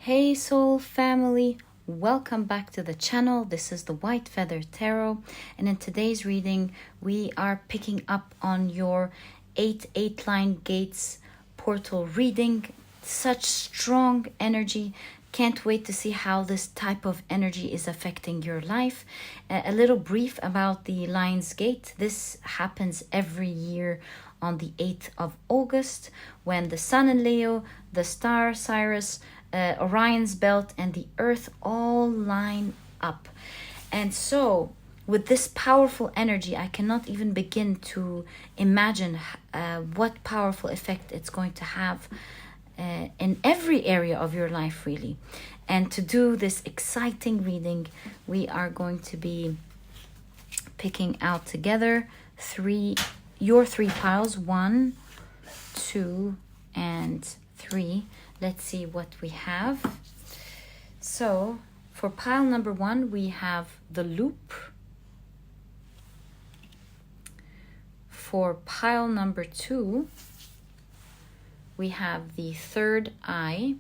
Hey soul family, welcome back to the channel. This is the White Feather Tarot, and in today's reading we are picking up on your 8 line gates portal reading. Such strong energy. Can't wait to see how this type of energy is affecting your life. A little brief about the Lion's Gate. This happens every year on the 8th of August when the Sun in Leo, the star Sirius, Orion's belt, and the Earth all line up. And so with this powerful energy, I cannot even begin to imagine what powerful effect it's going to have in every area of your life, really. And to do this exciting reading, we are going to be picking out together your three piles, 1, 2, and 3. Let's see what we have. So for pile number 1, we have the loop. For pile number 2, we have the third eye.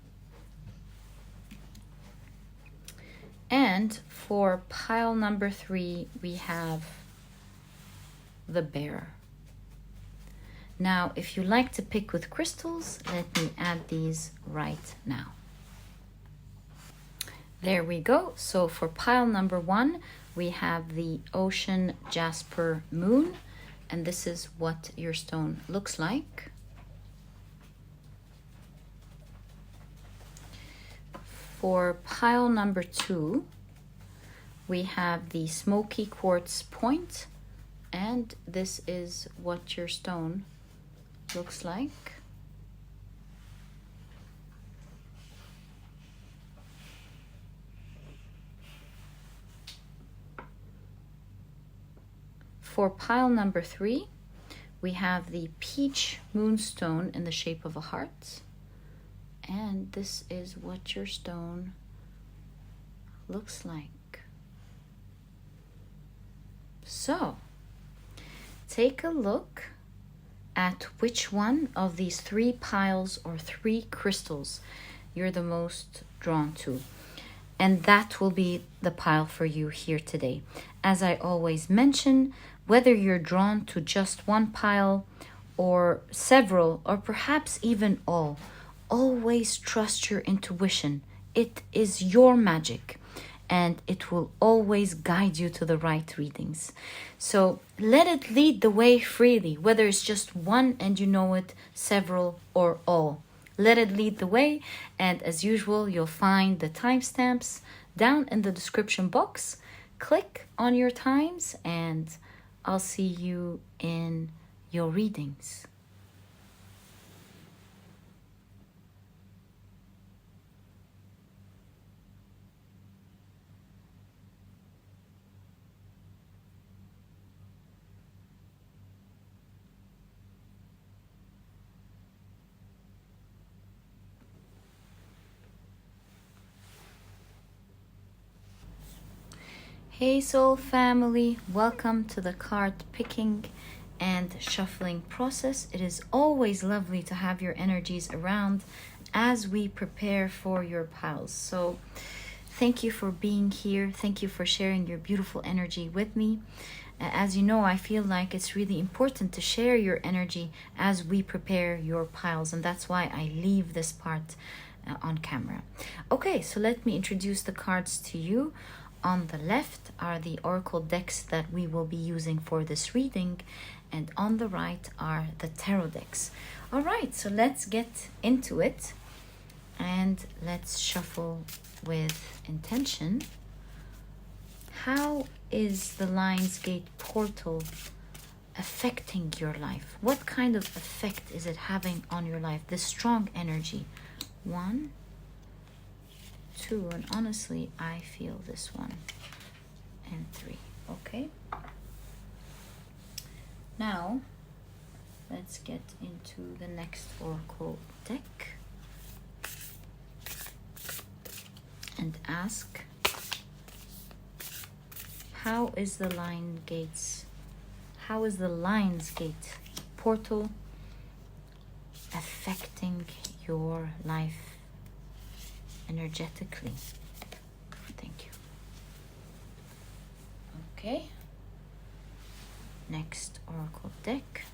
And for pile number 3, we have the bear. Now, if you like to pick with crystals, let me add these right now. There we go. So for pile number 1, we have the Ocean Jasper Moon, and this is what your stone looks like. For pile number 2, we have the Smokey Quartz point, and this is what your stone looks like. For pile number 3, we have the peach moonstone in the shape of a heart. And this is what your stone looks like. So, take a look at which one of these 3 piles or 3 crystals you're the most drawn to. And that will be the pile for you here today. As I always mention, whether you're drawn to just one pile or several or perhaps even all, always trust your intuition. It is your magic, and it will always guide you to the right readings. So let it lead the way freely, whether it's just one and you know it, several, or all. Let it lead the way, and as usual, you'll find the timestamps down in the description box. Click on your times, and I'll see you in your readings. Hey soul family, welcome to the card picking and shuffling process. It is always lovely to have your energies around as we prepare for your piles. So thank you for being here. Thank you for sharing your beautiful energy with me. As you know, I feel like it's really important to share your energy as we prepare your piles, and that's why I leave this part on camera. Okay, so let me introduce the cards to you. On the left are the oracle decks that we will be using for this reading, and on the right are the tarot decks. All right, so let's get into it, and let's shuffle with intention. How is the Lion's Gate portal affecting your life? What kind of effect is it having on your life? This strong energy. 1, 2, and honestly, I feel this 1 and 3. Okay. Now, let's get into the next oracle deck and ask, how is the Lion's Gate portal affecting your life energetically. Thank you. Okay. Next oracle deck.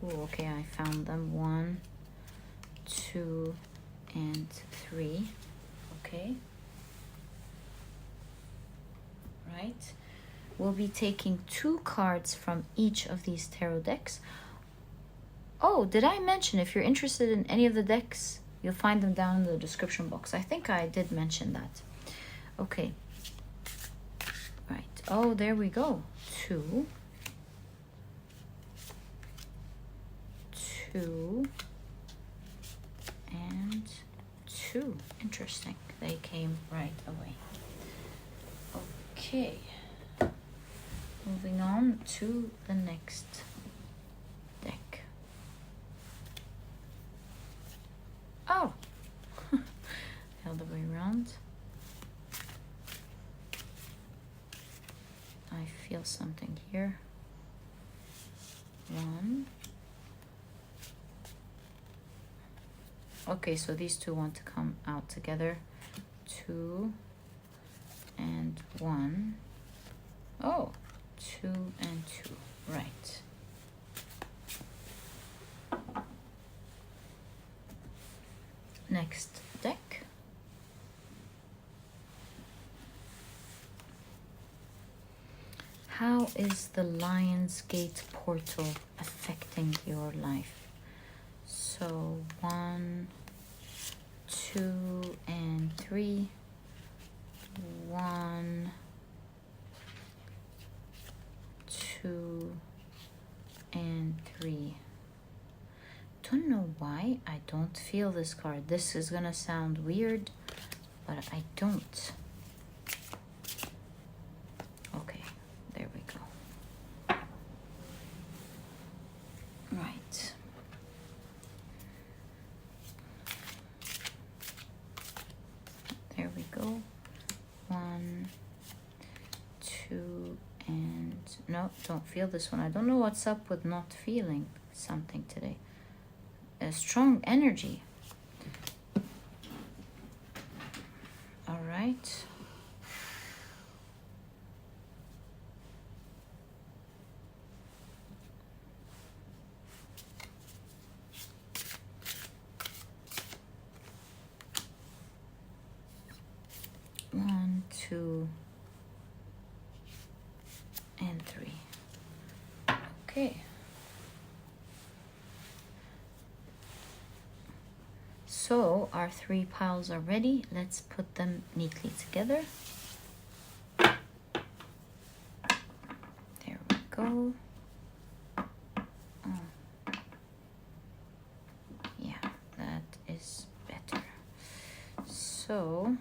Oh, okay, I found them. 1, 2, and 3. Okay. Right. We'll be taking 2 cards from each of these tarot decks. Oh, did I mention if you're interested in any of the decks, you'll find them down in the description box. I think I did mention that. Okay. Right. Oh, there we go. 2. 2. And 2. Interesting. They came right away. Okay. Moving on to the next deck. Oh! The other way around. I feel something here. 1. Okay, so these 2 want to come out together. 2 and 1. Oh, 2 and 2. Right. Next deck. How is the Lion's Gate portal affecting your life? So 1, 2, and 3. 1, 2, and 3. Don't know why I don't feel this card. This is gonna sound weird, but I don't. Okay, there we go. Right. There we go. 1, 2, and no, don't feel this one. I don't know what's up with not feeling something today. A strong energy. All right. One, 2, and 3. Okay. So our 3 piles are ready. Let's put them neatly together. There we go. Oh. Yeah, that is better. So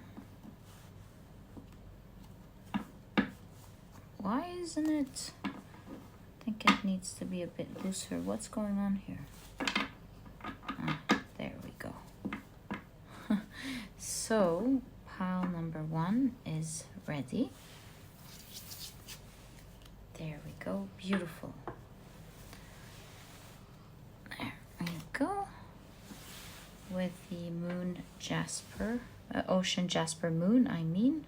why isn't it? I think it needs to be a bit looser. What's going on here? There we go. So pile number 1 is ready. There we go. Beautiful. There we go. With the moon Jasper, ocean Jasper moon, I mean.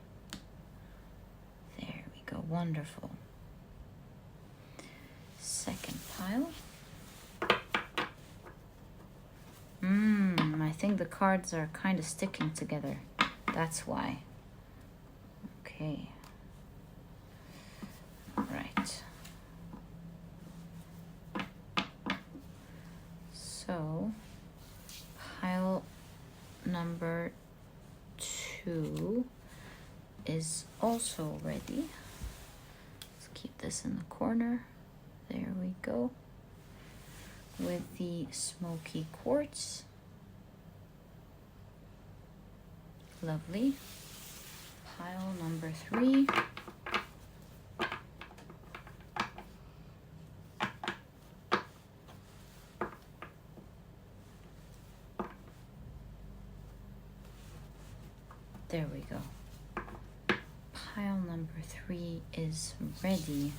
There we go. Wonderful. Second pile. I think the cards are kind of sticking together. That's why. Okay. Right. So, pile number 2 is also ready. Let's keep this in the corner. There we go. With the Smokey Quartz. Lovely. Pile number 3. There we go. Pile number 3 is ready.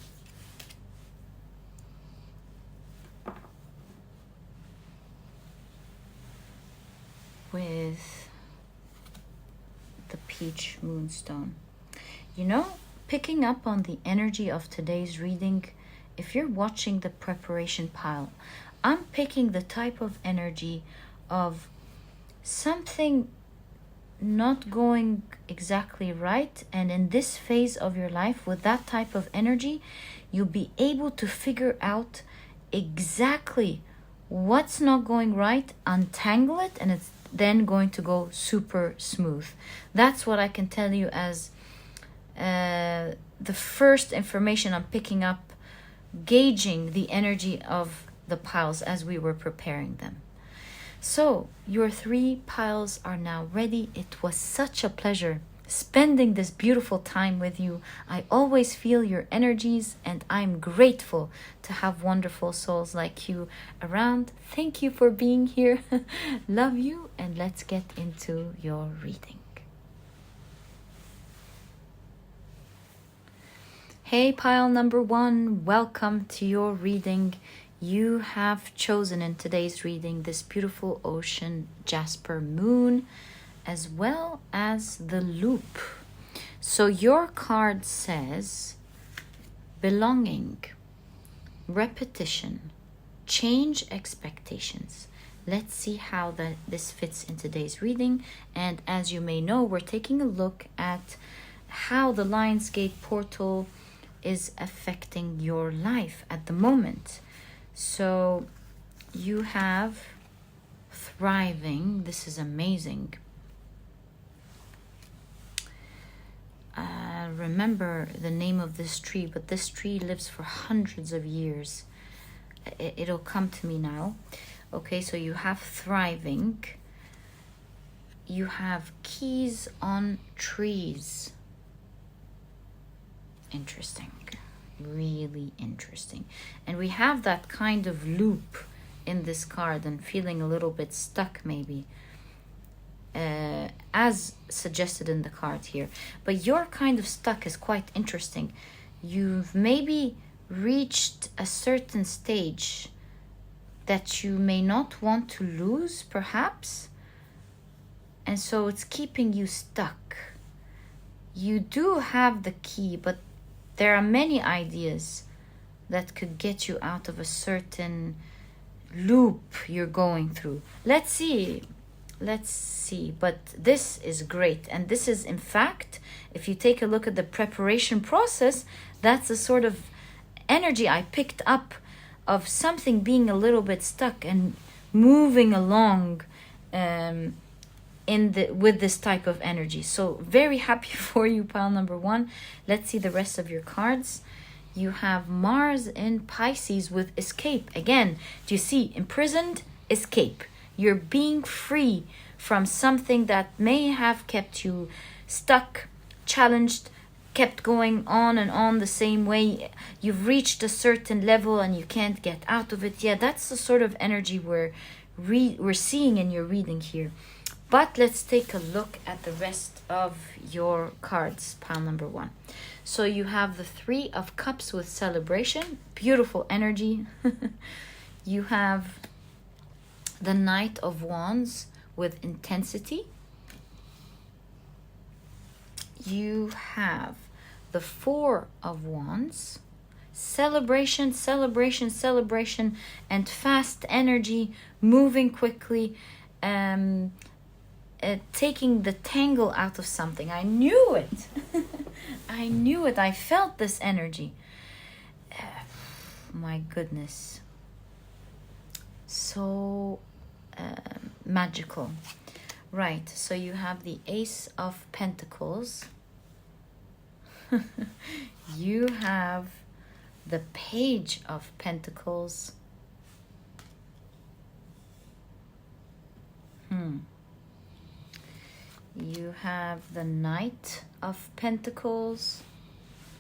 with the peach moonstone. You know, picking up on the energy of today's reading, if you're watching the preparation pile, I'm picking the type of energy of something not going exactly right, and in this phase of your life with that type of energy, you'll be able to figure out exactly what's not going right, untangle it, and it's then going to go super smooth. That's what I can tell you as the first information I'm picking up, gauging the energy of the piles as we were preparing them. So your 3 piles are now ready. It was such a pleasure spending this beautiful time with you. I always feel your energies, and I'm grateful to have wonderful souls like you around. Thank you for being here. Love you, and let's get into your reading. Hey, pile number 1, welcome to your reading. You have chosen in today's reading this beautiful ocean Jasper moon, as well as the loop. So your card says belonging, repetition, change expectations. Let's see how this fits in today's reading. And as you may know, we're taking a look at how the Lionsgate portal is affecting your life at the moment. So you have thriving. This is amazing. Remember the name of this tree, but this tree lives for hundreds of years. It'll come to me now. Okay, so you have thriving. You have keys on trees. Interesting. Really interesting. And we have that kind of loop in this card, and feeling a little bit stuck maybe, as suggested in the card here. But your kind of stuck is quite interesting. You've maybe reached a certain stage that you may not want to lose, perhaps, and so it's keeping you stuck. You do have the key, but there are many ideas that could get you out of a certain loop you're going through. Let's see. But this is great. And this is, in fact, if you take a look at the preparation process, that's the sort of energy I picked up of something being a little bit stuck and moving along with this type of energy. So very happy for you, pile number 1. Let's see the rest of your cards. You have Mars in Pisces with escape. Again, do you see? Imprisoned, escape. You're being free from something that may have kept you stuck, challenged, kept going on and on the same way. You've reached a certain level and you can't get out of it. Yeah, that's the sort of energy we're seeing in your reading here. But let's take a look at the rest of your cards, pile number 1. So you have the 3 of Cups with celebration, beautiful energy. You have the Knight of Wands with intensity. You have the 4 of Wands, celebration, celebration, celebration, and fast energy, moving quickly, taking the tangle out of something. I knew it. I knew it. I felt this energy. My goodness. So magical. Right, so you have the Ace of Pentacles. You have the Page of Pentacles. You have the Knight of Pentacles.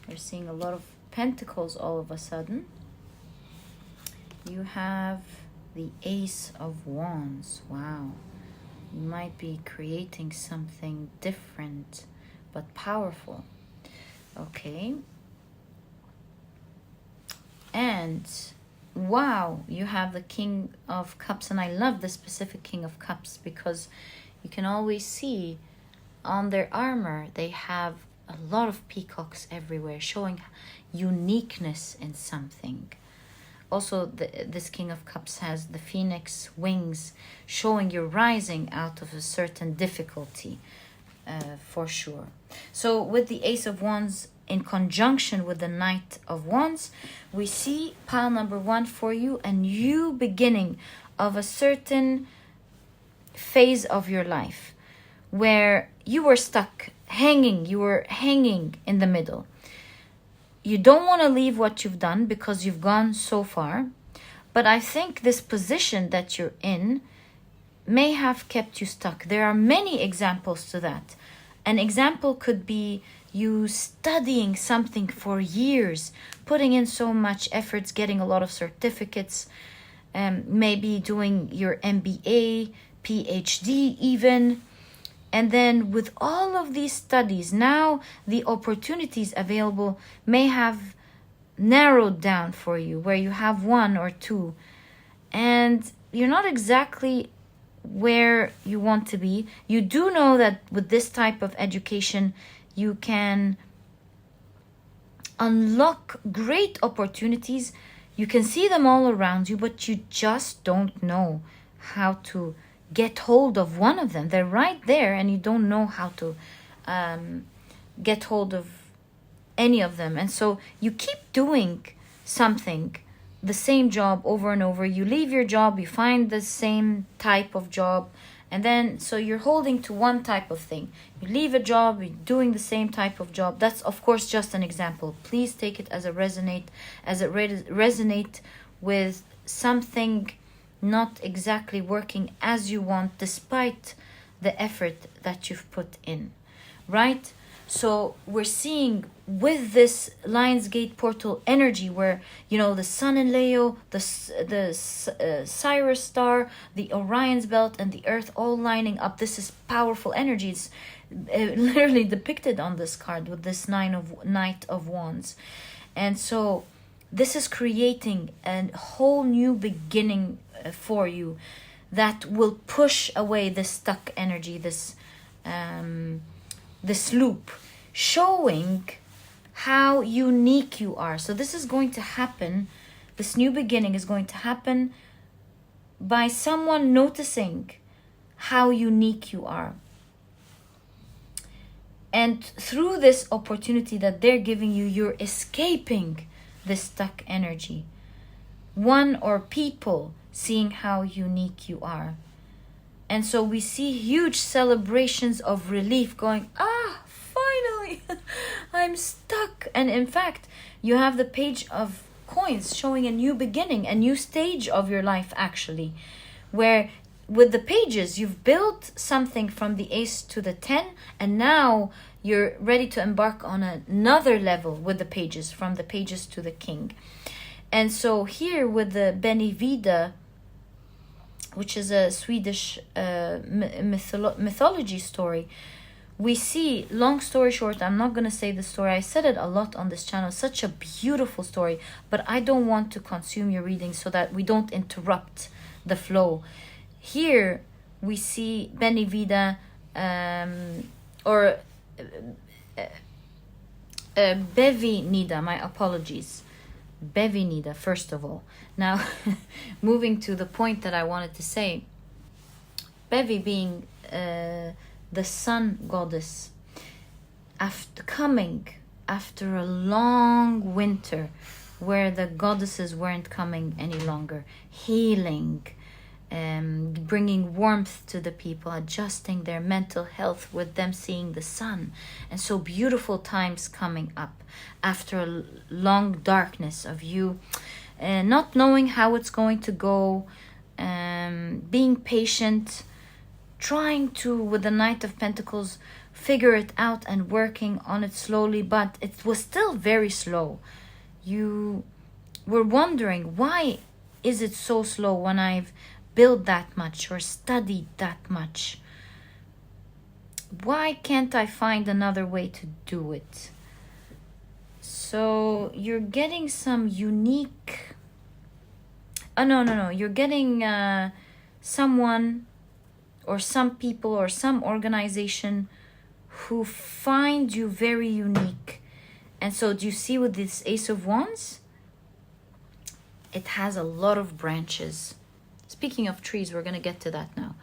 You're seeing a lot of pentacles all of a sudden. You have the Ace of Wands. Wow. You might be creating something different but powerful. Okay. And wow, you have the King of Cups. And I love the specific King of Cups because you can always see on their armor, they have a lot of peacocks everywhere, showing uniqueness in something. Also, this King of Cups has the phoenix wings, showing you're rising out of a certain difficulty, for sure. So with the Ace of Wands in conjunction with the Knight of Wands, we see pile number 1 for you, a new beginning of a certain phase of your life where you were stuck, you were hanging in the middle. You don't want to leave what you've done because you've gone so far. But I think this position that you're in may have kept you stuck. There are many examples to that. An example could be you studying something for years, putting in so much efforts, getting a lot of certificates, maybe doing your MBA, PhD even. And then with all of these studies, now the opportunities available may have narrowed down for you, where you have 1 or 2. And you're not exactly where you want to be. You do know that with this type of education, you can unlock great opportunities. You can see them all around you, but you just don't know how to get hold of one of them. They're right there and you don't know how to get hold of any of them. And so you keep doing something, the same job over and over. You leave your job, you find the same type of job, and then so you're holding to one type of thing. You leave a job, you're doing the same type of job. That's of course just an example. Please take it as it resonate with something not exactly working as you want, despite the effort that you've put in, right? So we're seeing with this Lionsgate portal energy where, you know, the Sun in Leo, the Sirius star, the Orion's belt, and the Earth all lining up. This is powerful energy. It's literally depicted on this card with this Knight of Wands. And so this is creating a whole new beginning for you that will push away this stuck energy, this loop, showing how unique you are. So this is going to happen, this new beginning is going to happen by someone noticing how unique you are. And through this opportunity that they're giving you, you're escaping this stuck energy. One or people seeing how unique you are. And so we see huge celebrations of relief going, finally, I'm stuck. And in fact, you have the Page of Coins showing a new beginning, a new stage of your life actually, where with the pages, you've built something from the Ace to the 10, and now you're ready to embark on another level with the pages, from the pages to the King. And so here with the Benevida, which is a Swedish mythology story, we see, long story short, I'm not going to say the story. I said it a lot on this channel. Such a beautiful story, but I don't want to consume your reading so that we don't interrupt the flow. Here we see Benevida, or Bevinida, my apologies. Bevinida, first of all. Now, moving to the point that I wanted to say, Bevi being the sun goddess, after a long winter where the goddesses weren't coming any longer, healing, bringing warmth to the people, adjusting their mental health with them seeing the sun. And so beautiful times coming up after a long darkness of you not knowing how it's going to go, being patient, trying to, with the Knight of Pentacles, figure it out and working on it slowly, but it was still very slow. You were wondering, why is it so slow when I've built that much or studied that much? Why can't I find another way to do it? So you're getting some unique no. You're getting someone or some people or some organization who find you very unique. And so do you see with this Ace of Wands? It has a lot of branches. Speaking of trees, we're going to get to that now.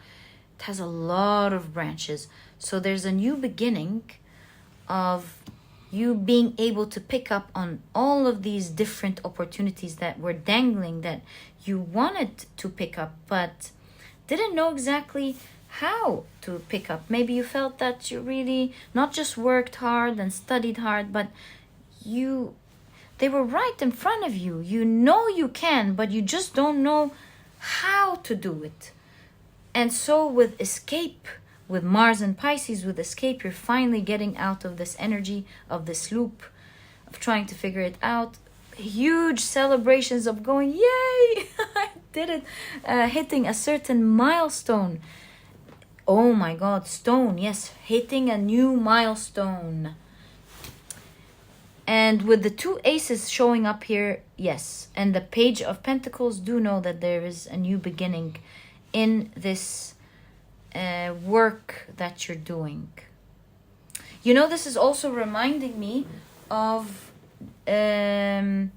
It has a lot of branches. So there's a new beginning of you being able to pick up on all of these different opportunities that were dangling, that you wanted to pick up, but didn't know exactly how to pick up. Maybe you felt that you really not just worked hard and studied hard, but they were right in front of you. You know you can, but you just don't know how to do it. And so with escape, with Mars and Pisces, with escape, you're finally getting out of this energy, of this loop, of trying to figure it out. Huge celebrations of going, yay, I did it, hitting a certain milestone. Oh my God, stone, yes, hitting a new milestone. And with the two aces showing up here, yes, and the Page of Pentacles, do know that there is a new beginning in this work that you're doing. You know, this is also reminding me of dieting.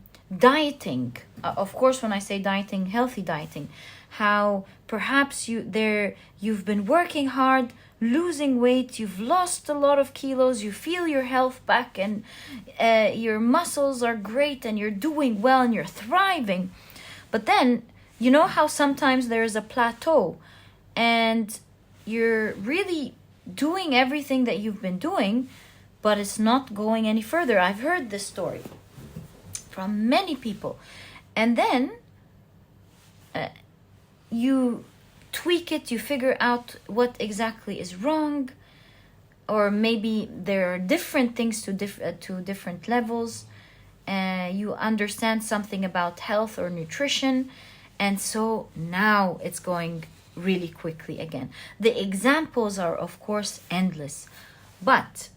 Of course, when I say dieting, healthy dieting, how perhaps you've been working hard, losing weight, you've lost a lot of kilos, you feel your health back, and your muscles are great, and you're doing well, and you're thriving. But then, you know how sometimes there is a plateau, and you're really doing everything that you've been doing, but it's not going any further. I've heard this story from many people. And then you tweak it, you figure out what exactly is wrong, or maybe there are different things to different levels. You understand something about health or nutrition, and so now it's going really quickly again. The examples are, of course, endless, but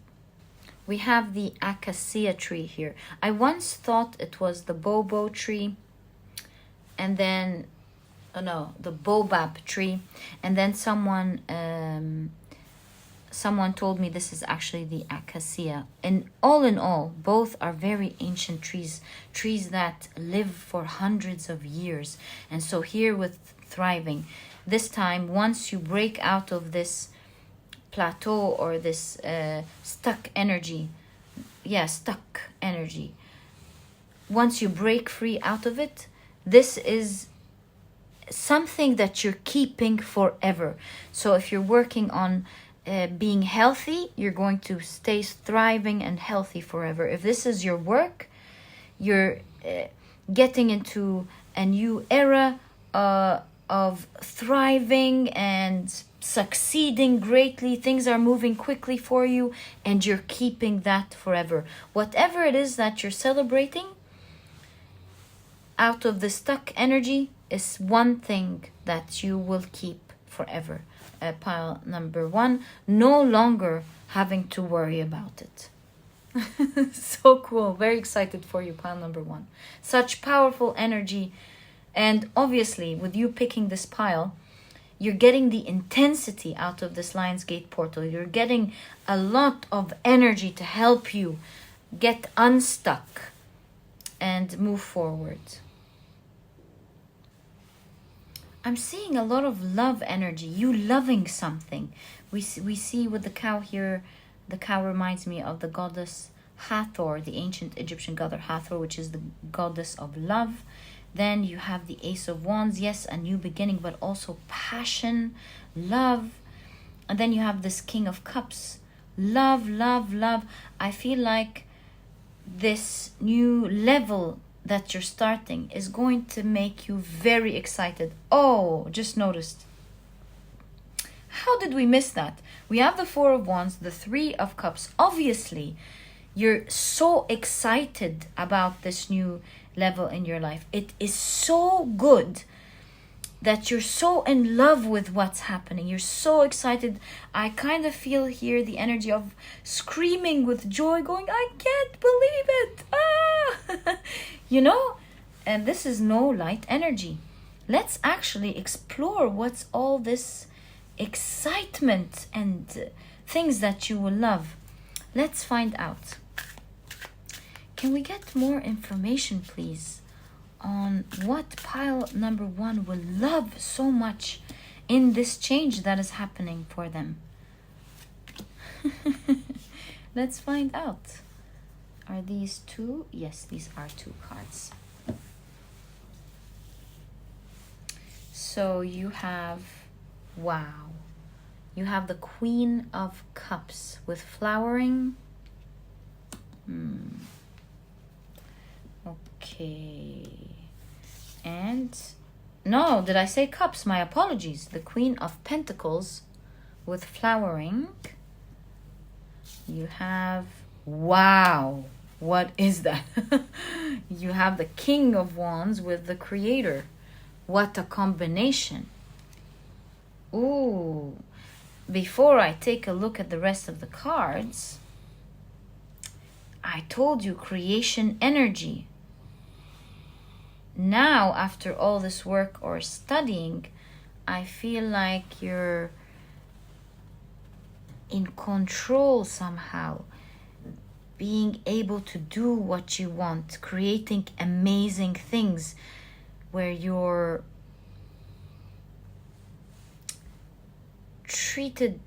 we have the acacia tree here. I once thought it was the bobo tree, and then the baobab tree, and then someone told me this is actually the acacia. And all in all, both are very ancient trees that live for hundreds of years. And so here with thriving, this time, once you break out of this plateau or this stuck energy, once you break free out of it, this is something that you're keeping forever. So if you're working on being healthy, you're going to stay thriving and healthy forever. If this is your work, you're getting into a new era of thriving and succeeding greatly. Things are moving quickly for you, and you're keeping that forever. Whatever it is that you're celebrating out of the stuck energy is one thing that you will keep forever. Pile number 1, no longer having to worry about it. So cool. Very excited for you, pile number 1. Such powerful energy. And obviously, with you picking this pile, you're getting the intensity out of this Lionsgate portal. You're getting a lot of energy to help you get unstuck and move forward. I'm seeing a lot of love energy, you loving something. We see with the cow here, the cow reminds me of the goddess Hathor, the ancient Egyptian goddess Hathor, which is the goddess of love. Then you have the Ace of Wands, yes, a new beginning, but also passion, love. And then you have this King of Cups, love, love, love. I feel like this new level that you're starting is going to make you very excited. Oh, just noticed. How did we miss that? We have the Four of Wands, the Three of Cups. Obviously, you're so excited about this new level in your life. It is so good that you're so in love with what's happening. You're so excited. I kind of feel here the energy of screaming with joy, going, I can't believe it. Ah! You know, and this is no light energy. let's actually explore what's all this excitement and things that you will love. Let's find out. Can we get more information, please, on what pile number 1 will love so much in this change that is happening for them? Let's find out. Are these 2? Yes, these are 2 cards. So you have, wow, you have the Queen of Cups with flowering. Okay. And, no, did I say cups? My apologies. The Queen of Pentacles with flowering. You have, wow, what is that? You have the King of Wands with the Creator. What a combination. Ooh. Before I take a look at the rest of the cards, I told you creation energy. Now, after all this work or studying, I feel like you're in control somehow, being able to do what you want, creating amazing things where you're treated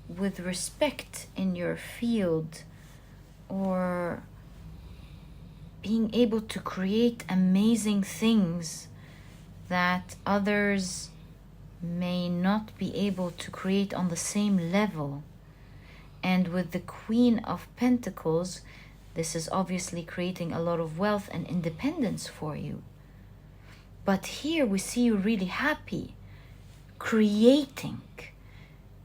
with respect in your field, or being able to create amazing things that others may not be able to create on the same level. And with the Queen of Pentacles, this is obviously creating a lot of wealth and independence for you. But here we see you really happy, creating.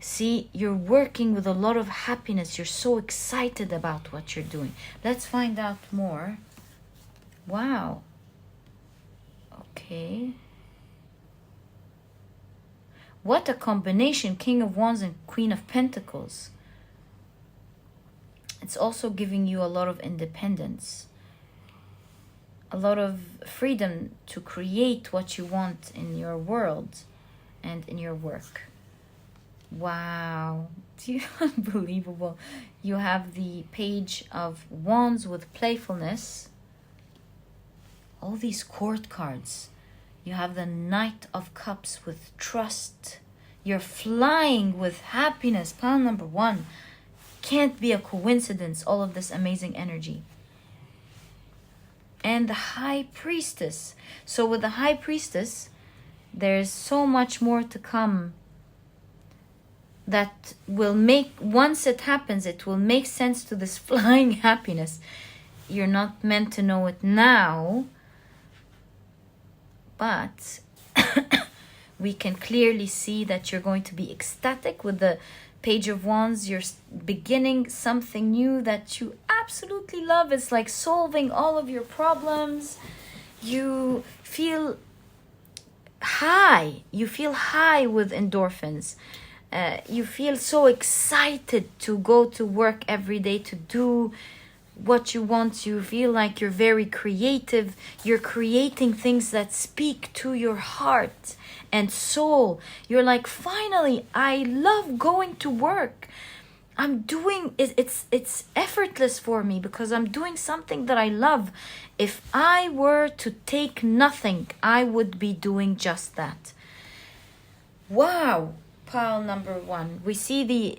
See, you're working with a lot of happiness. You're so excited about what you're doing. Let's find out more. Wow. Okay. What a combination, King of Wands and Queen of Pentacles. It's also giving you a lot of independence, a lot of freedom to create what you want in your world and in your work. Wow, unbelievable. You have the Page of Wands with playfulness. All these court cards. You have the Knight of Cups with trust. You're flying with happiness. Pile number 1. Can't be a coincidence, all of this amazing energy. And the High Priestess. So with the High Priestess, there's so much more to come that will make, once it happens, it will make sense to this flying happiness. You're not meant to know it now, but we can clearly see that you're going to be ecstatic with the Page of Wands. You're beginning something new that you absolutely love. It's like solving all of your problems. You feel high. You feel high with endorphins. You feel so excited to go to work every day to do what you want. You feel like you're very creative. You're creating things that speak to your heart and soul. You're like, finally, I love going to work. I'm doing it's effortless for me because I'm doing something that I love. If I were to take nothing, I would be doing just that. Wow. Pile number 1. We see the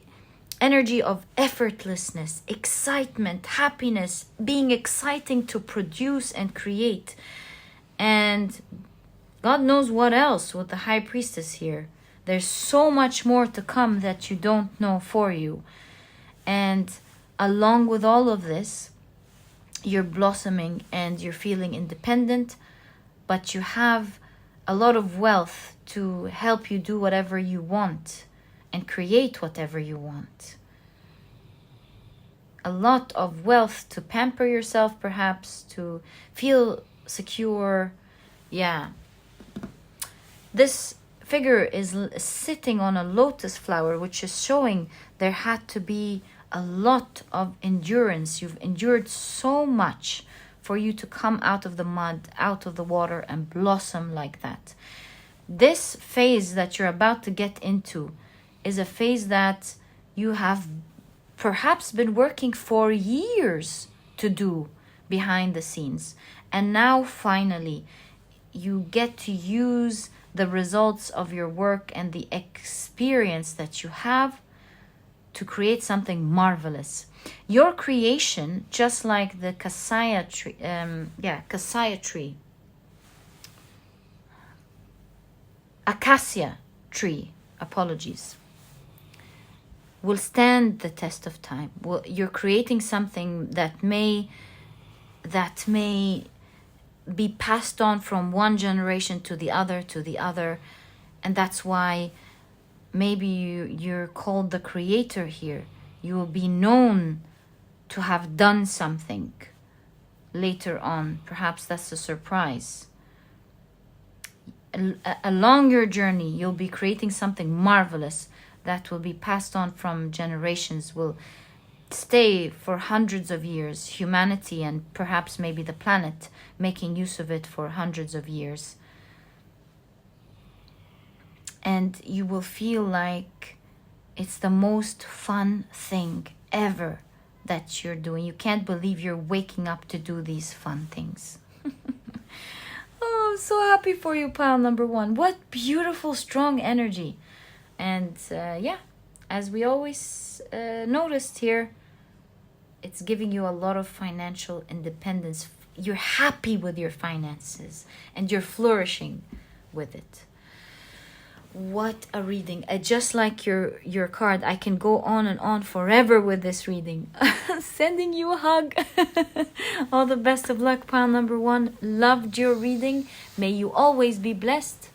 energy of effortlessness, excitement, happiness, being exciting to produce and create. And God knows what else with the High Priestess here. There's so much more to come that you don't know for you. And along with all of this, you're blossoming and you're feeling independent, but you have a lot of wealth to help you do whatever you want and create whatever you want. A lot of wealth to pamper yourself, perhaps, to feel secure. Yeah. This figure is sitting on a lotus flower, which is showing there had to be a lot of endurance. You've endured so much for you to come out of the mud, out of the water, and blossom like that. This phase that you're about to get into is a phase that you have perhaps been working for years to do behind the scenes. And now finally, you get to use the results of your work and the experience that you have to create something marvelous. Your creation, just like the cassia tree, acacia tree, apologies, will stand the test of time. Well, you're creating something that may be passed on from one generation to the other, and that's why maybe you're called the creator here. You will be known to have done something later on. Perhaps that's a surprise. Along your journey, you'll be creating something marvelous that will be passed on from generations, will stay for hundreds of years. Humanity and perhaps maybe the planet making use of it for hundreds of years. And you will feel like it's the most fun thing ever that you're doing. You can't believe you're waking up to do these fun things. Oh, I'm so happy for you, pile number 1. What beautiful, strong energy. And as we always noticed here, it's giving you a lot of financial independence. You're happy with your finances and you're flourishing with it. What a reading. Just like your card, I can go on and on forever with this reading. Sending you a hug. All the best of luck, pile number 1. Loved your reading. May you always be blessed.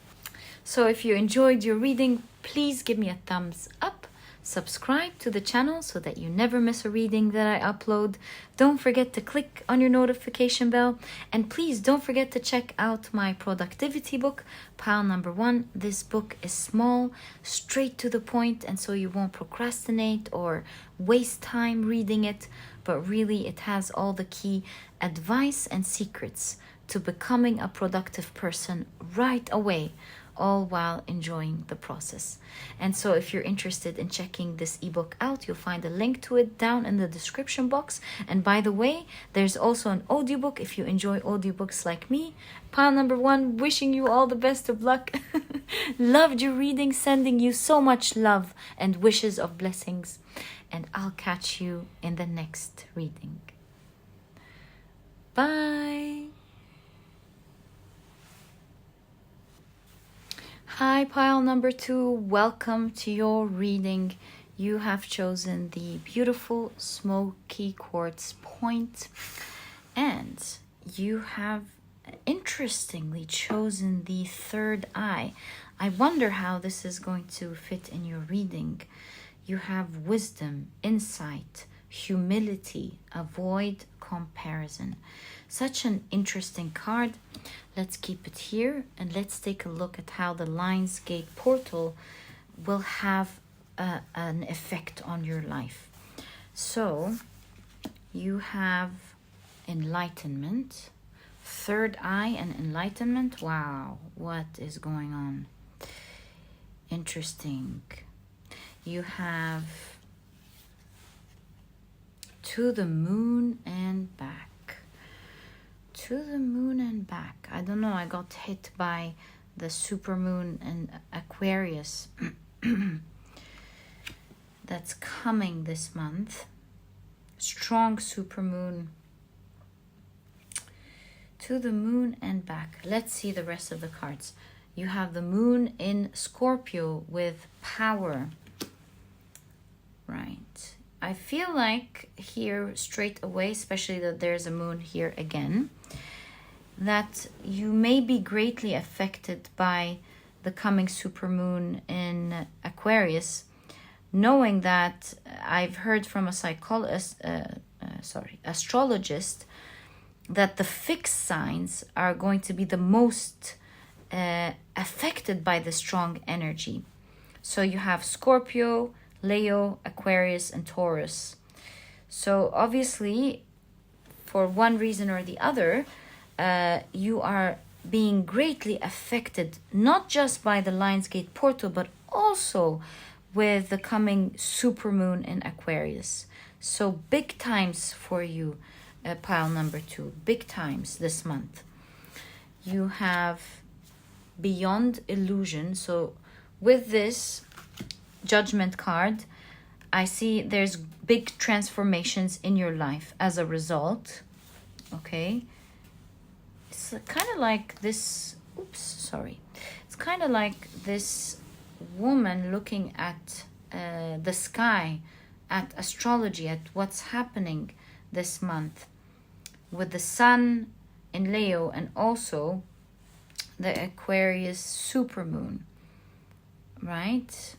So if you enjoyed your reading, please give me a thumbs up. Subscribe to the channel so that you never miss a reading that I upload. Don't forget to click on your notification bell. And please don't forget to check out my productivity book, pile number 1. This book is small, straight to the point, and so you won't procrastinate or waste time reading it. But really, it has all the key advice and secrets to becoming a productive person right away, all while enjoying the process. And so if you're interested in checking this ebook out, you'll find a link to it down in the description box. And by the way, there's also an audiobook if you enjoy audiobooks like me. Pile number 1, wishing you all the best of luck. Loved your reading, sending you so much love and wishes of blessings. And I'll catch you in the next reading. Bye. Hi, pile number 2. Welcome to your reading. You have chosen the beautiful Smokey Quartz point, and you have interestingly chosen the third eye. I wonder how this is going to fit in your reading. You have wisdom, insight, humility, avoid comparison. Such an interesting card. Let's keep it here and let's take a look at how the Lionsgate portal will have an effect on your life. So you have enlightenment, third eye and enlightenment. Wow, what is going on? Interesting. You have to the moon and back. To the moon and back. I don't know, I got hit by the supermoon in Aquarius that's coming this month. Strong supermoon. To the moon and back. Let's see the rest of the cards. You have the moon in Scorpio with power. Right. I feel like here straight away, especially that there's a moon here again, that you may be greatly affected by the coming supermoon in Aquarius, knowing that I've heard from a astrologist, that the fixed signs are going to be the most affected by the strong energy. So you have Scorpio, Leo, Aquarius, and Taurus. So obviously, for one reason or the other, you are being greatly affected, not just by the Lionsgate portal, but also with the coming supermoon in Aquarius. So big times for you, pile number 2. Big times this month. You have Beyond Illusion. So with this Judgment card, I see there's big transformations in your life as a result. Okay. It's kind of like this, it's kind of like this woman looking at the sky, at astrology, at what's happening this month with the sun in Leo and also the Aquarius supermoon, right?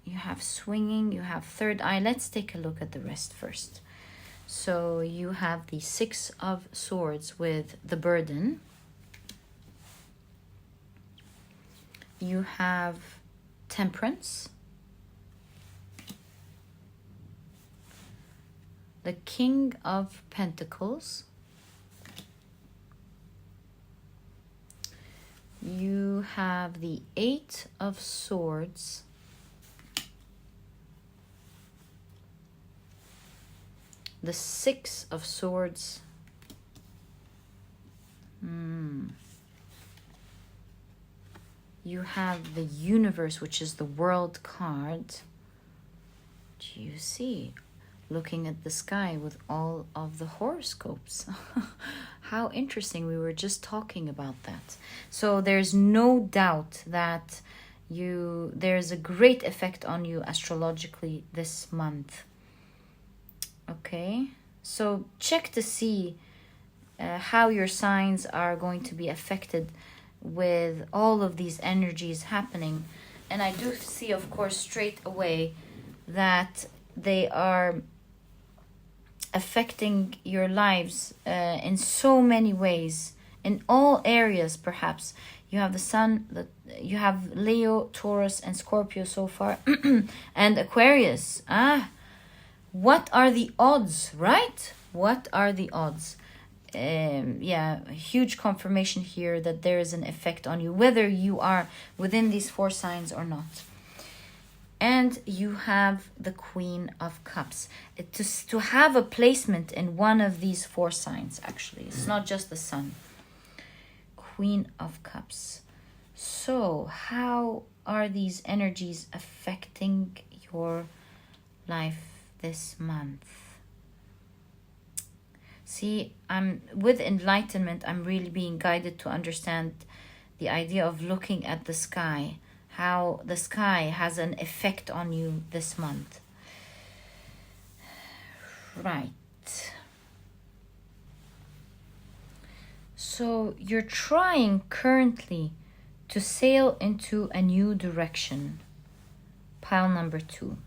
You have swinging, you have third eye. Let's take a look at the rest first. So you have the 6 of Swords with the burden. You have Temperance. The King of Pentacles. You have the 8 of Swords. The 6 of Swords. You have the Universe, which is the World card. Do you see? Looking at the sky with all of the horoscopes. How interesting. We were just talking about that. So there's no doubt that there's a great effect on you astrologically this month. Okay, so check to see how your signs are going to be affected with all of these energies happening. And I do see, of course, straight away that they are affecting your lives in so many ways, in all areas. Perhaps you have the sun, you have Leo, Taurus, and Scorpio so far, and Aquarius. What are the odds, right? What are the odds? Yeah, huge confirmation here that there is an effect on you, whether you are within these 4 signs or not. And you have the Queen of Cups. To have a placement in one of these 4 signs, actually. It's not just the sun. Queen of Cups. So, how are these energies affecting your life this month? See, with enlightenment, I'm really being guided to understand the idea of looking at the sky, how the sky has an effect on you this month. Right. So you're trying currently to sail into a new direction. Pile number 2.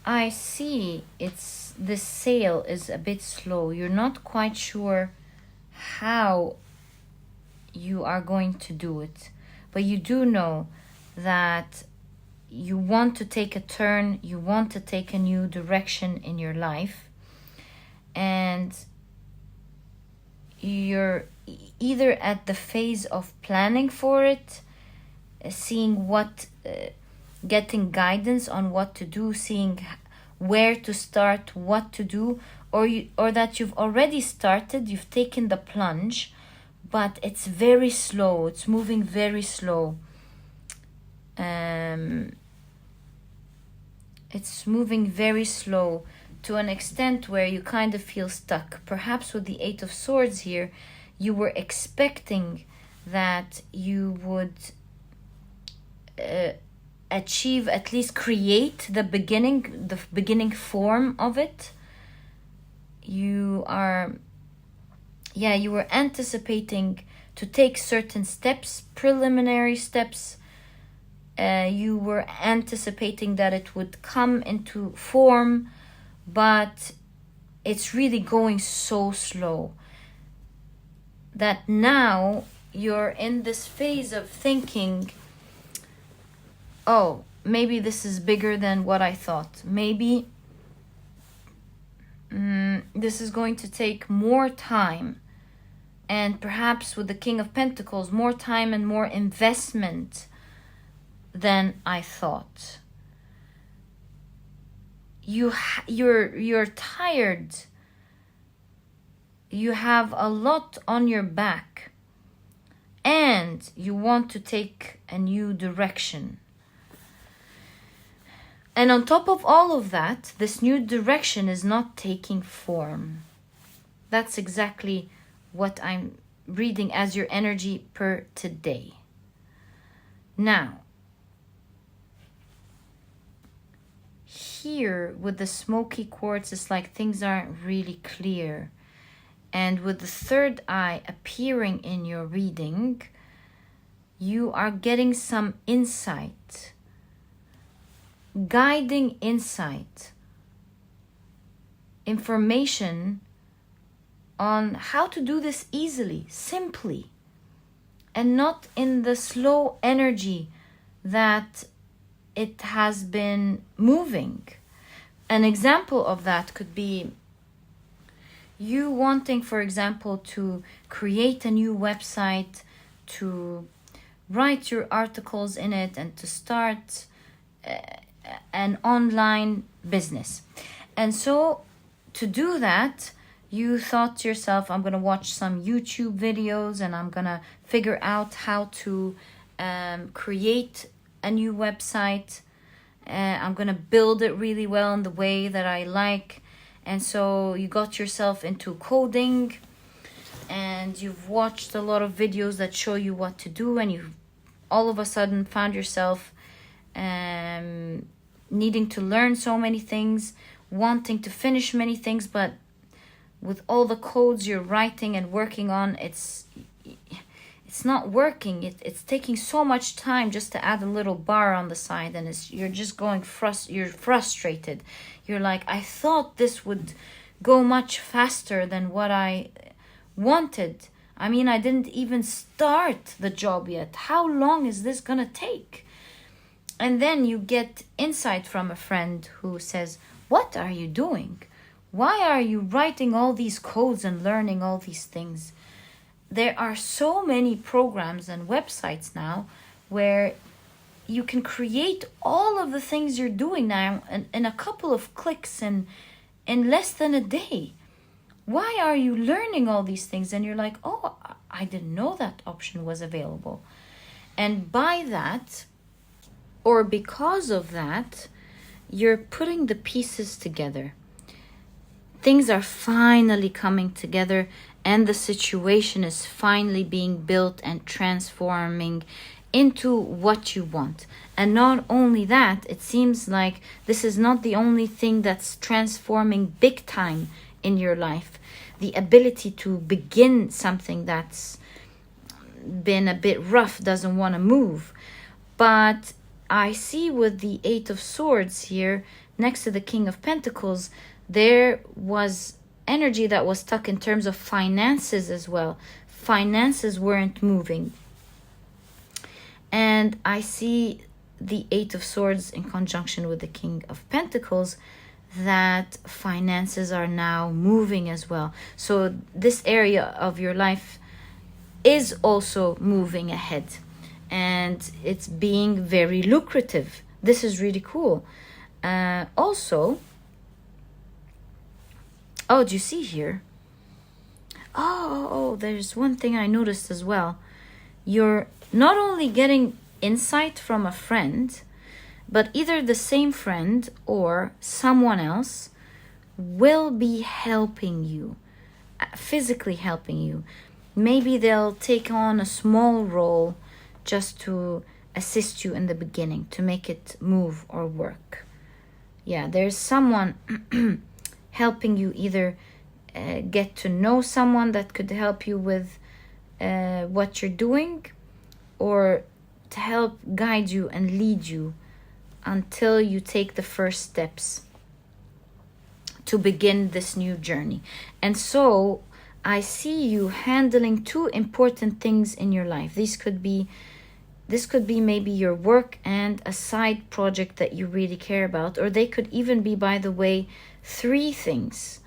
I see this sail is a bit slow. You're not quite sure how you are going to do it. But you do know that you want to take a turn, you want to take a new direction in your life. And you're either at the phase of planning for it, seeing getting guidance on what to do, seeing where to start, what to do, or that you've already started, you've taken the plunge, but it's very slow, it's moving very slow. It's moving very slow to an extent where you kind of feel stuck. Perhaps with the 8 of Swords here, you were expecting that you would achieve, at least create the beginning form of it. You were anticipating to take certain steps, preliminary steps. You were anticipating that it would come into form, but it's really going so slow that now you're in this phase of thinking, oh, maybe this is bigger than what I thought. Maybe this is going to take more time. And perhaps with the King of Pentacles, more time and more investment than I thought. You're tired. You have a lot on your back. And you want to take a new direction. And on top of all of that, this new direction is not taking form. That's exactly what I'm reading as your energy per today. Now, here with the smoky quartz, it's like things aren't really clear. And with the third eye appearing in your reading, you are getting some insight, guiding insight, information on how to do this easily, simply, and not in the slow energy that it has been moving. An example of that could be you wanting, for example, to create a new website, to write your articles in it, and to start an online business. And so to do that, you thought to yourself, I'm going to watch some YouTube videos and I'm going to figure out how to create a new website. I'm going to build it really well in the way that I like. And so you got yourself into coding and you've watched a lot of videos that show you what to do, and you all of a sudden found yourself needing to learn so many things, wanting to finish many things, but with all the codes you're writing and working on, it's not working. It's taking so much time just to add a little bar on the side, and you're just going you're frustrated. You're like, I thought this would go much faster than what I wanted. I mean, I didn't even start the job yet. How long is this gonna take? And then you get insight from a friend who says, what are you doing? Why are you writing all these codes and learning all these things? There are so many programs and websites now where you can create all of the things you're doing now in a couple of clicks and in less than a day. Why are you learning all these things? And you're like, oh, I didn't know that option was available. And by that, or because of that, you're putting the pieces together. Things are finally coming together, and the situation is finally being built and transforming into what you want. And not only that, it seems like this is not the only thing that's transforming big time in your life. The ability to begin something that's been a bit rough, doesn't want to move. But I see with the Eight of Swords here, next to the King of Pentacles, there was energy that was stuck in terms of finances as well. Finances weren't moving. And I see the Eight of Swords in conjunction with the King of Pentacles, that finances are now moving as well. So this area of your life is also moving ahead, and it's being very lucrative. This is really cool. Also, oh, do you see here? Oh, there's one thing I noticed as well. You're not only getting insight from a friend, but either the same friend or someone else will be helping you, physically helping you. Maybe they'll take on a small role just to assist you in the beginning, to make it move or work. Yeah, there's someone helping you, either get to know someone that could help you with what you're doing, or to help guide you and lead you until you take the first steps to begin this new journey. And so I see you handling two important things in your life. This could be maybe your work and a side project that you really care about, or they could even be, by the way, three things.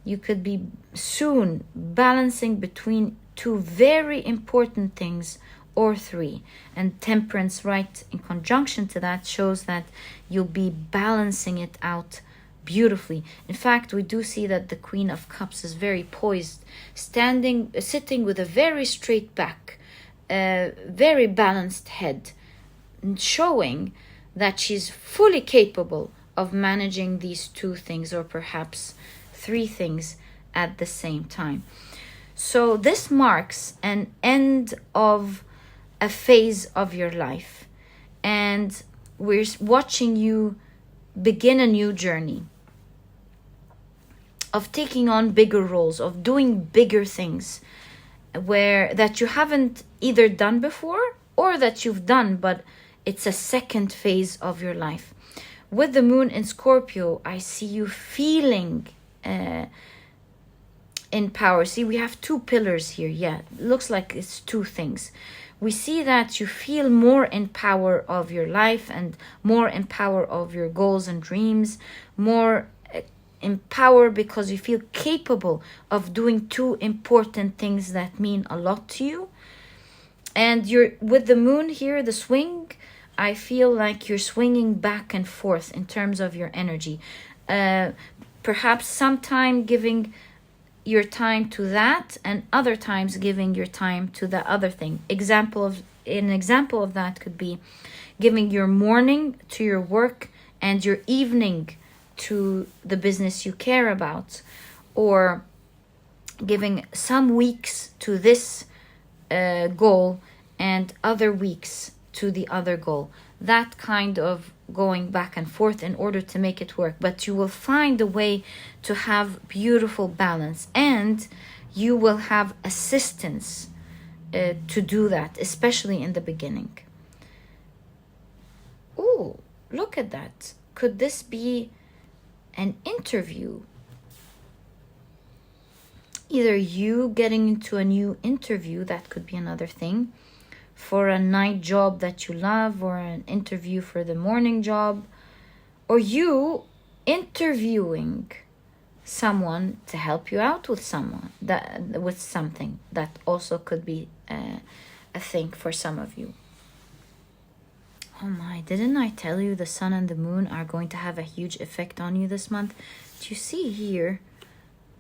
You could be soon balancing between two very important things or three. And temperance, right in conjunction to that, shows that you'll be balancing it out beautifully. In fact, we do see that the Queen of Cups is very poised, sitting with a very straight back, very balanced head, showing that she's fully capable of managing these two things, or perhaps three things at the same time. So this marks an end of a phase of your life, and we're watching you begin a new journey of taking on bigger roles, of doing bigger things that you haven't either done before or that you've done, but it's a second phase of your life. With the moon in Scorpio, I see you feeling in power. See, we have two pillars here. Yeah, it looks like it's two things. We see that you feel more in power of your life and more in power of your goals and dreams, more in power because you feel capable of doing two important things that mean a lot to you. And you're with the moon here, the swing, I feel like you're swinging back and forth in terms of your energy. Perhaps sometime giving your time to that, and other times giving your time to the other thing. An example of that could be giving your morning to your work and your evening to the business you care about, or giving some weeks to this goal and other weeks to the other goal. That kind of going back and forth in order to make it work. But you will find a way to have beautiful balance, and you will have assistance to do that, especially in the beginning. Oh, look at that. Could this be an interview? Either you getting into a new interview, that could be another thing, for a night job that you love, or an interview for the morning job, or you interviewing someone to help you out with something that also could be a thing for some of you. Oh my, didn't I tell you the sun and the moon are going to have a huge effect on you this month? Do you see here,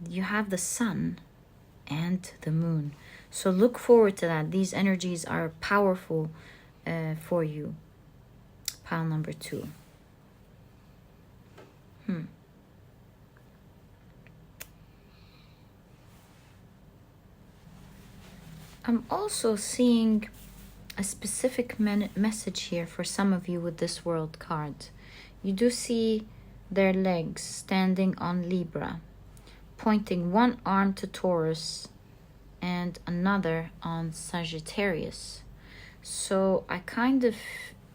you have the sun and the moon. So look forward to that. These energies are powerful for you. Pile number 2. I'm also seeing a specific message here for some of you with this World card. You do see their legs standing on Libra, pointing one arm to Taurus and another on Sagittarius. So I kind of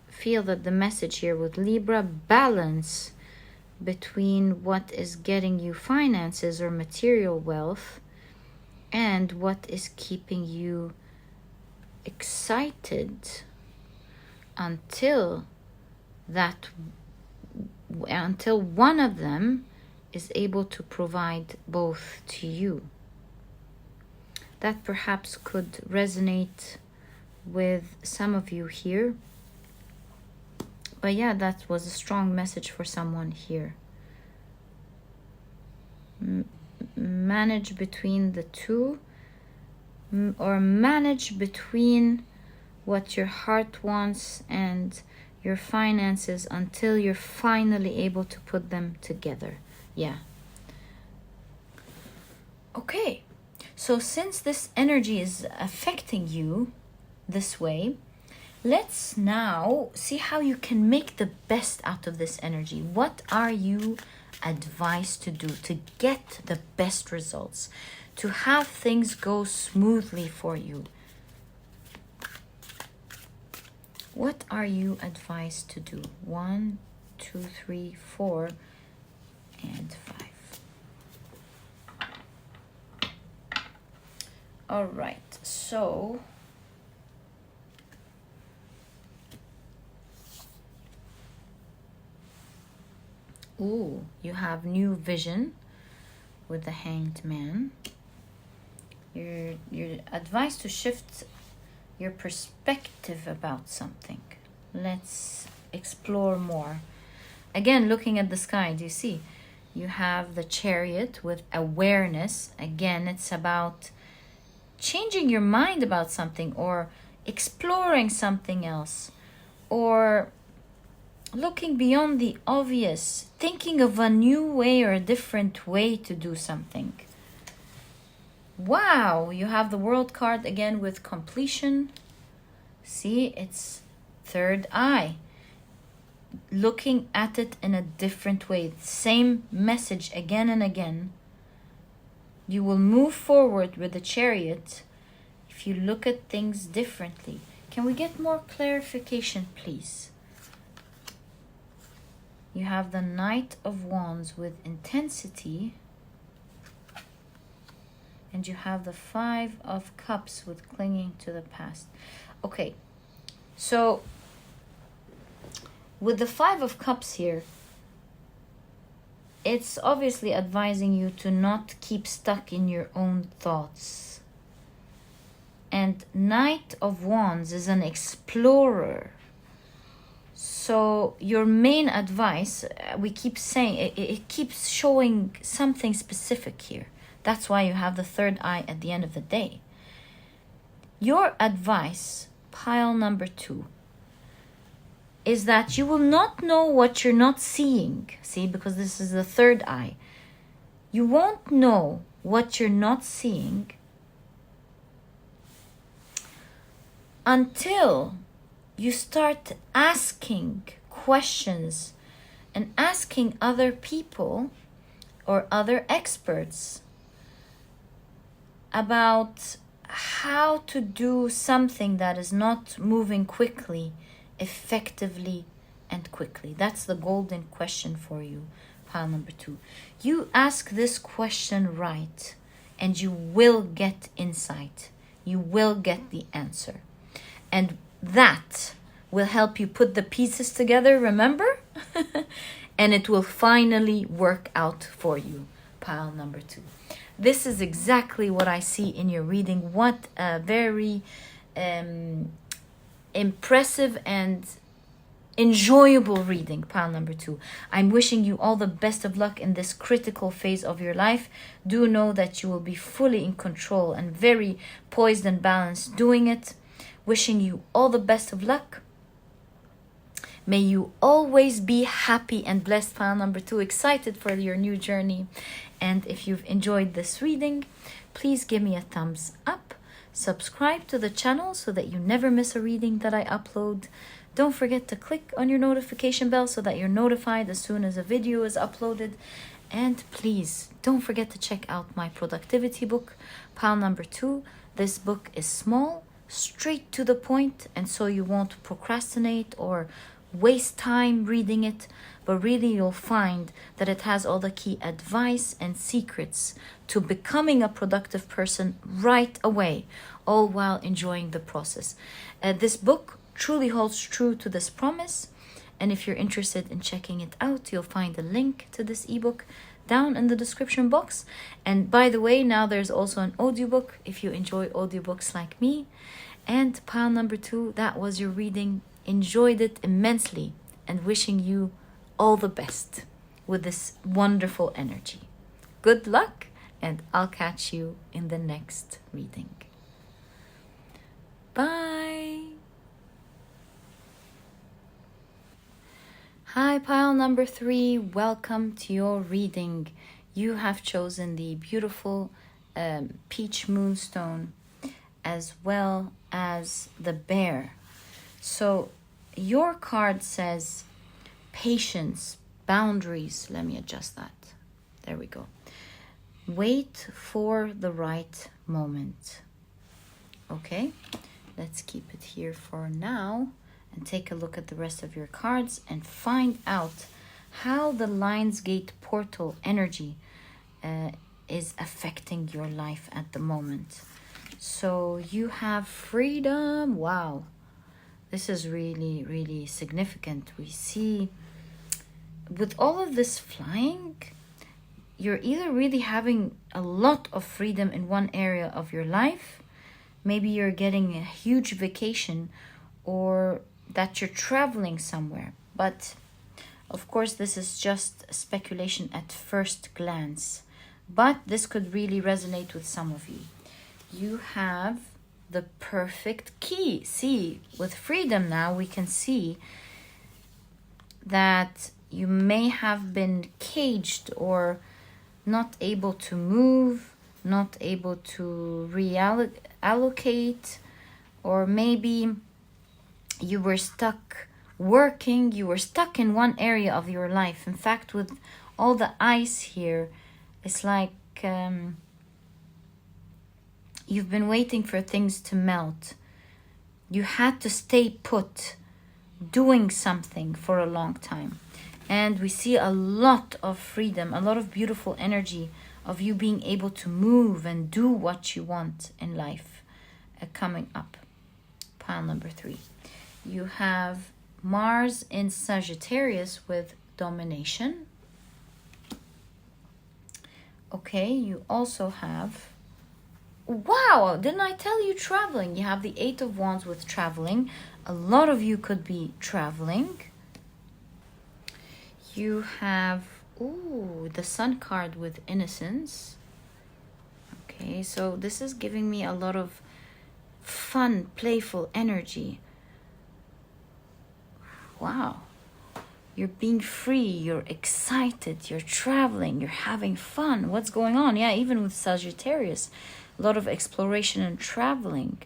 feel that the message here with Libra, balance between what is getting you finances or material wealth and what is keeping you excited until one of them is able to provide both to you. That perhaps could resonate with some of you here. But yeah, that was a strong message for someone here. Manage between the two, or manage between what your heart wants and your finances until you're finally able to put them together. Yeah. Okay. So since this energy is affecting you this way, let's now see how you can make the best out of this energy. What are you advised to do to get the best results, to have things go smoothly for you? What are you advised to do? 1, 2, 3, 4, and 5. All right, so you have new vision, with the Hanged Man. You're advised to shift your perspective about something. Let's explore more. Again, looking at the sky, do you see? You have the Chariot with awareness. Again, it's about changing your mind about something, or exploring something else, or looking beyond the obvious, thinking of a new way or a different way to do something. Wow, you have the World card again with completion. See, it's third eye. Looking at it in a different way. Same message again and again. You will move forward with the Chariot if you look at things differently. Can we get more clarification, please? You have the Knight of Wands with intensity. And you have the Five of Cups with clinging to the past. Okay, so with the Five of Cups here, it's obviously advising you to not keep stuck in your own thoughts. And Knight of Wands is an explorer. So your main advice, we keep saying, it keeps showing something specific here. That's why you have the third eye at the end of the day. Your advice, pile number 2, is that you will not know what you're not seeing. See, because this is the third eye. You won't know what you're not seeing until you start asking questions and asking other people or other experts about how to do something that is not moving quickly, effectively, and quickly. That's the golden question for you, pile number 2. You ask this question right, and you will get insight. You will get the answer. And that will help you put the pieces together, remember? And it will finally work out for you, pile number 2. This is exactly what I see in your reading. What a very impressive and enjoyable reading, pile number 2. I'm wishing you all the best of luck in this critical phase of your life. Do know that you will be fully in control and very poised and balanced doing it. Wishing you all the best of luck. May you always be happy and blessed, pile number 2. Excited for your new journey. And if you've enjoyed this reading, please give me a thumbs up. Subscribe to the channel so that you never miss a reading that I upload. Don't forget to click on your notification bell so that you're notified as soon as a video is uploaded. And please don't forget to check out my productivity book, pile number 2. This book is small, straight to the point, and so you won't procrastinate or waste time reading it, but really you'll find that it has all the key advice and secrets to becoming a productive person right away, all while enjoying the process. This book truly holds true to this promise, and if you're interested in checking it out, you'll find a link to this ebook down in the description box. And by the way, now there's also an audiobook if you enjoy audiobooks like me. And pile number 2, that was your reading. Enjoyed it immensely and wishing you all the best with this wonderful energy. Good luck, and I'll catch you in the next reading. Bye. Hi, pile number 3. Welcome to your reading. You have chosen the beautiful peach moonstone as well as the bear. So your card says patience, boundaries. Let me adjust that. There we go. Wait for the right moment. Okay, let's keep it here for now and take a look at the rest of your cards and find out how the Lionsgate portal energy is affecting your life at the moment. So you have freedom. Wow. This is really, really significant. We see with all of this flying, you're either really having a lot of freedom in one area of your life, maybe you're getting a huge vacation, or that you're traveling somewhere. But of course, this is just speculation at first glance. But this could really resonate with some of you. You have the perfect key. See, with freedom now, we can see that you may have been caged or not able to move, not able to reallocate, or maybe you were stuck working, you were stuck in one area of your life. In fact, with all the ice here, it's like you've been waiting for things to melt. You had to stay put, doing something for a long time. And we see a lot of freedom, a lot of beautiful energy of you being able to move and do what you want in life coming up. Pile number 3. You have Mars in Sagittarius with domination. Okay, you also have, wow, didn't I tell you traveling? You have the 8 of Wands with traveling. A lot of you could be traveling. You have, the Sun card with innocence. Okay, so this is giving me a lot of fun, playful energy. Wow. You're being free, you're excited, you're traveling, you're having fun. What's going on? Yeah, even with Sagittarius, a lot of exploration and traveling.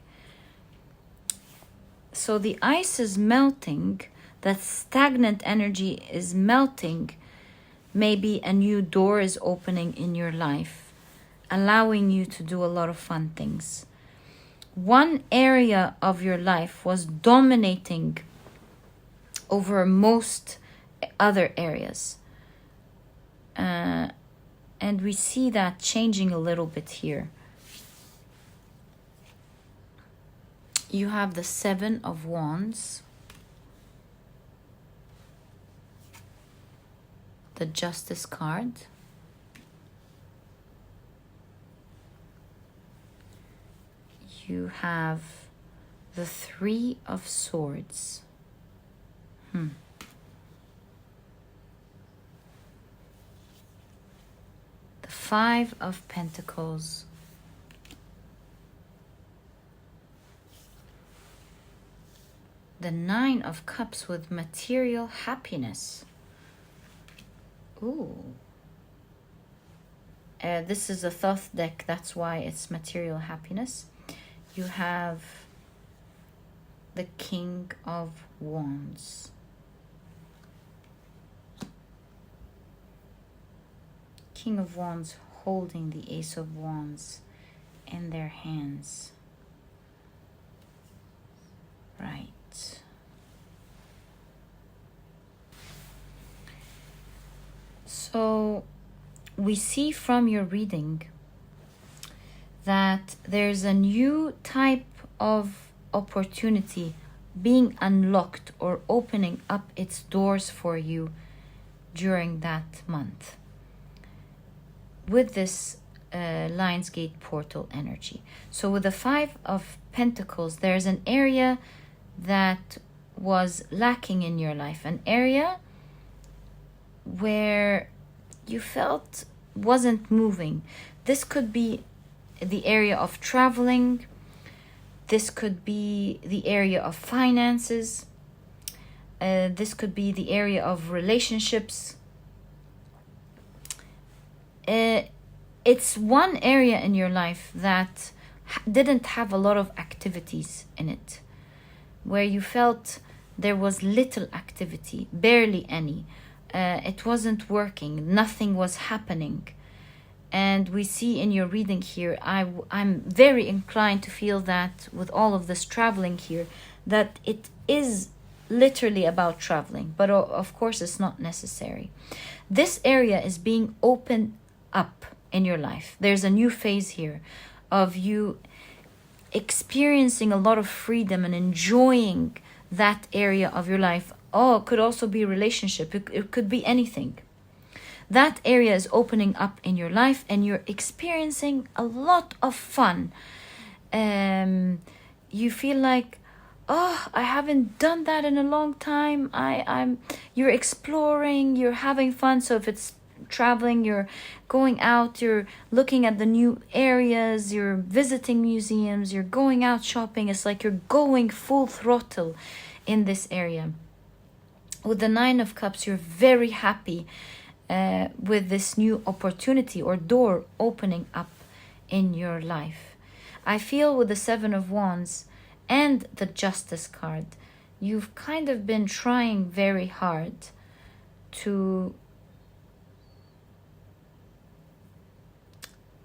So the ice is melting, that stagnant energy is melting. Maybe a new door is opening in your life, allowing you to do a lot of fun things. One area of your life was dominating over most other areas. And we see that changing a little bit here. You have the 7 of Wands, the Justice card, you have the 3 of Swords. The 5 of Pentacles. The 9 of Cups with material happiness. Ooh. This is a Thoth deck, that's why it's material happiness. You have the King of Wands. King of Wands holding the Ace of Wands in their hands. Right. So we see from your reading that there's a new type of opportunity being unlocked or opening up its doors for you during that month with this Lionsgate portal energy. So with the 5 of Pentacles, there's an area that was lacking in your life, an area where you felt wasn't moving. This could be the area of traveling. This could be the area of finances. This could be the area of relationships. It's one area in your life that didn't have a lot of activities in it, where you felt there was little activity, barely any. It wasn't working, nothing was happening. And we see in your reading here, I'm very inclined to feel that with all of this traveling here, that it is literally about traveling, but of course it's not necessary. This area is being opened up in your life. There's a new phase here of you experiencing a lot of freedom and enjoying that area of your life. Oh, it could also be a relationship. It could be anything. that area is opening up in your life, and you're experiencing a lot of fun. You feel like, oh, I haven't done that in a long time. You're exploring, you're having fun. So if it's traveling, you're going out, you're looking at the new areas, you're visiting museums, you're going out shopping. It's like you're going full throttle in this area. With the Nine of Cups, you're very happy with this new opportunity or door opening up in your life. I feel with the Seven of Wands and the Justice card, you've kind of been trying very hard to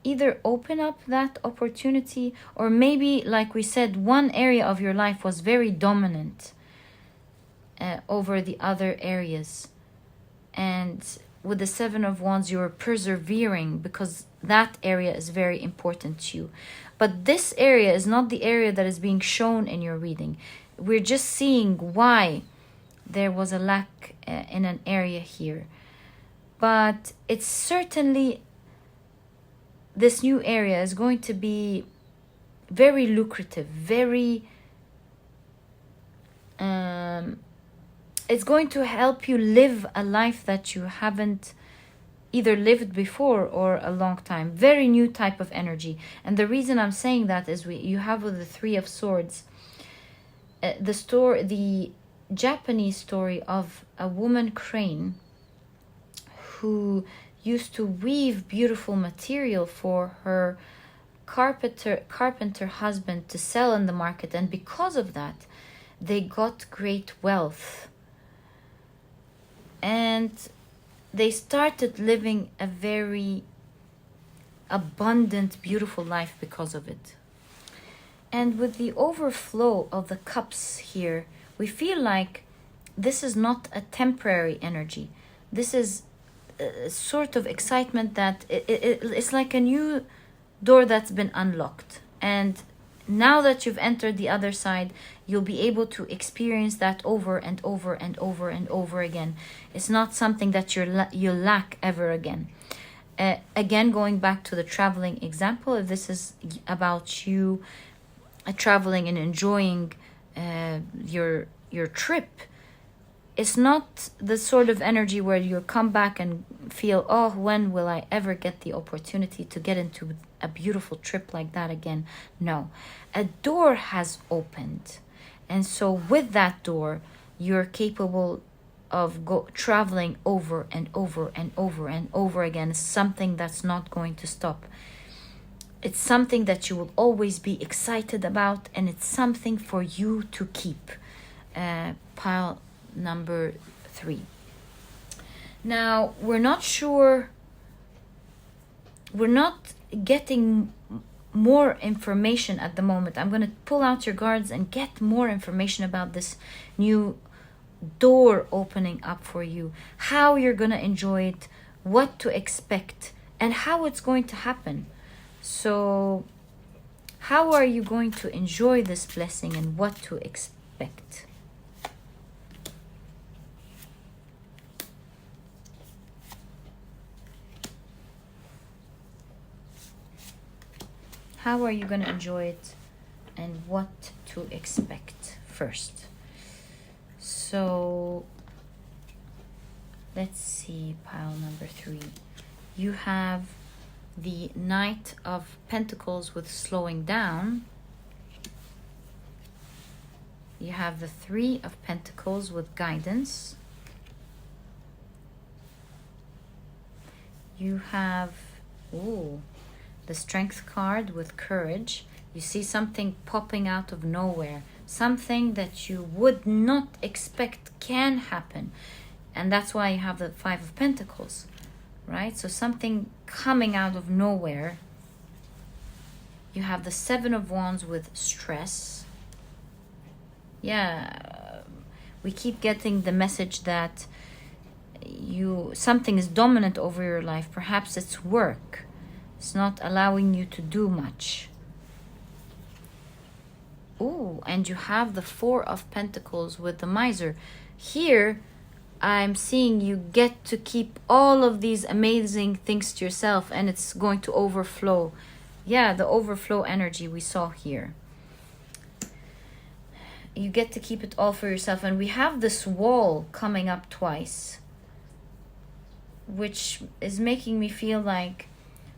either open up that opportunity, or maybe, like we said, one area of your life was very dominant over the other areas. And with the Seven of Wands, you're persevering because that area is very important to you. But this area is not the area that is being shown in your reading. We're just seeing why there was a lack in an area here. But it's certainly, this new area is going to be very lucrative, very it's going to help you live a life that you haven't either lived before or a long time. Very new type of energy. And the reason I'm saying that is you have with the Three of Swords the Japanese story of a woman crane who used to weave beautiful material for her carpenter husband to sell in the market, and because of that they got great wealth, and they started living a very abundant, beautiful life because of it. And with the overflow of the cups here, we feel like this is not a temporary energy. This is a sort of excitement that it's like a new door that's been unlocked. And now that you've entered the other side, you'll be able to experience that over and over and over and over again. It's not something that you'll lack ever again. Again, going back to the traveling example, if this is about you traveling and enjoying your trip, it's not the sort of energy where you come back and feel, oh, when will I ever get the opportunity to get into a beautiful trip like that again? No, a door has opened. And so with that door, you're capable of traveling over and over and over and over again. It's something that's not going to stop. It's something that you will always be excited about, and it's something for you to keep. Pile number 3. Now, we're not sure, we're not getting more information at the moment. I'm going to pull out your cards and get more information about this new door opening up for you, how you're going to enjoy it, what to expect, and how it's going to happen. So how are you going to enjoy this blessing and what to expect? How are you going to enjoy it and what to expect first? So let's see, pile number 3. You have the Knight of Pentacles with slowing down. You have the Three of Pentacles with guidance. You have the Strength card with courage. You see something popping out of nowhere, something that you would not expect can happen, and that's why you have the Five of Pentacles, right? So something coming out of nowhere. You have the Seven of Wands with stress. Yeah, we keep getting the message that something is dominant over your life. Perhaps it's work. It's not allowing you to do much. And you have the Four of Pentacles with the Miser. Here, I'm seeing you get to keep all of these amazing things to yourself, and it's going to overflow. Yeah, the overflow energy we saw here. You get to keep it all for yourself. And we have this wall coming up twice, which is making me feel like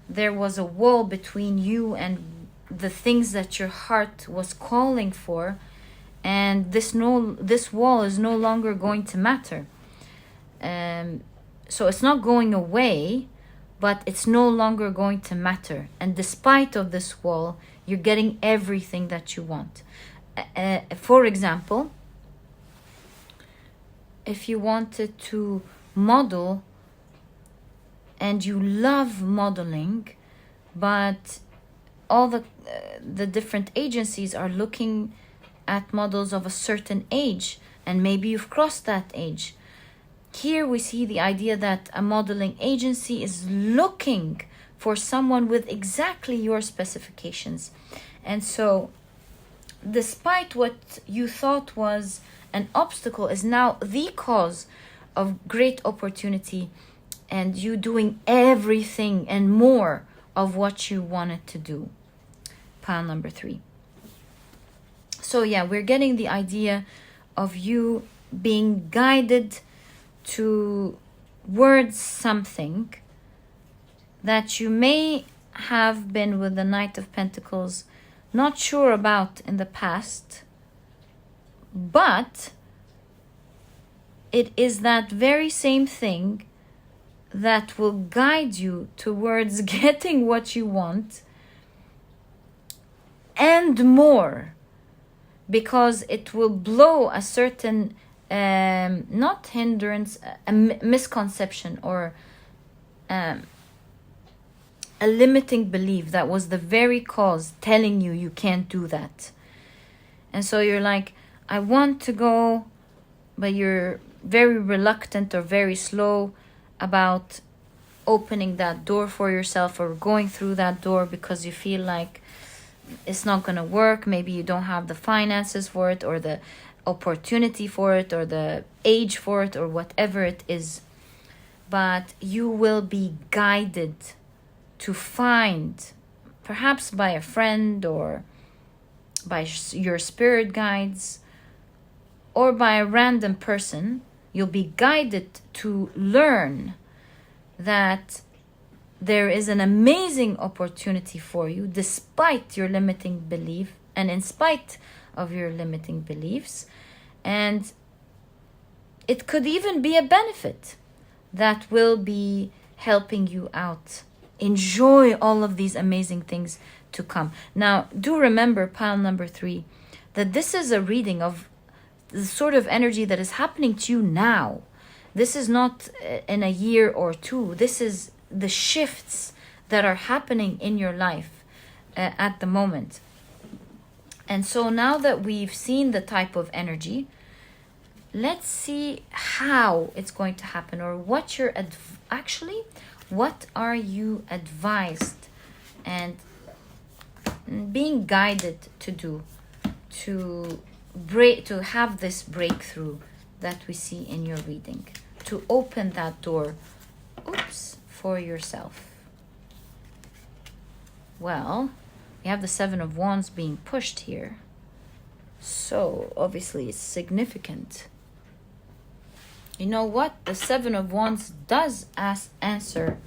there was a wall between you and the things that your heart was calling for, and this wall is no longer going to matter. So it's not going away, but it's no longer going to matter. And despite of this wall, you're getting everything that you want. For example, if you wanted to model and you love modeling, but all the different agencies are looking at models of a certain age, and maybe you've crossed that age. Here we see the idea that a modeling agency is looking for someone with exactly your specifications. And so despite what you thought was an obstacle is now the cause of great opportunity, and you doing everything and more of what you wanted to do. Pile number 3. So yeah, we're getting the idea of you being guided towards something that you may have been, with the Knight of Pentacles, not sure about in the past, but it is that very same thing that will guide you towards getting what you want and more, because it will blow a certain not hindrance, a misconception, or a limiting belief that was the very cause telling you you can't do that. And so you're like, I want to go, but you're very reluctant or very slow about opening that door for yourself or going through that door, because you feel like it's not going to work. Maybe you don't have the finances for it, or the opportunity for it, or the age for it, or whatever it is. But you will be guided to find, perhaps by a friend, or by your spirit guides, or by a random person, you'll be guided to learn that there is an amazing opportunity for you, despite your limiting belief and in spite of your limiting beliefs. And it could even be a benefit that will be helping you out. Enjoy all of these amazing things to come. Now, do remember, pile number 3, that this is a reading of the sort of energy that is happening to you now. This is not in a year or two. This is the shifts that are happening in your life at the moment. And so now that we've seen the type of energy, let's see how it's going to happen, or what you're actually, what are you advised and being guided to do to have this breakthrough that we see in your reading, to open that door, for yourself. Well, we have the 7 of Wands being pushed here, so obviously it's significant. You know what? The 7 of Wands does answer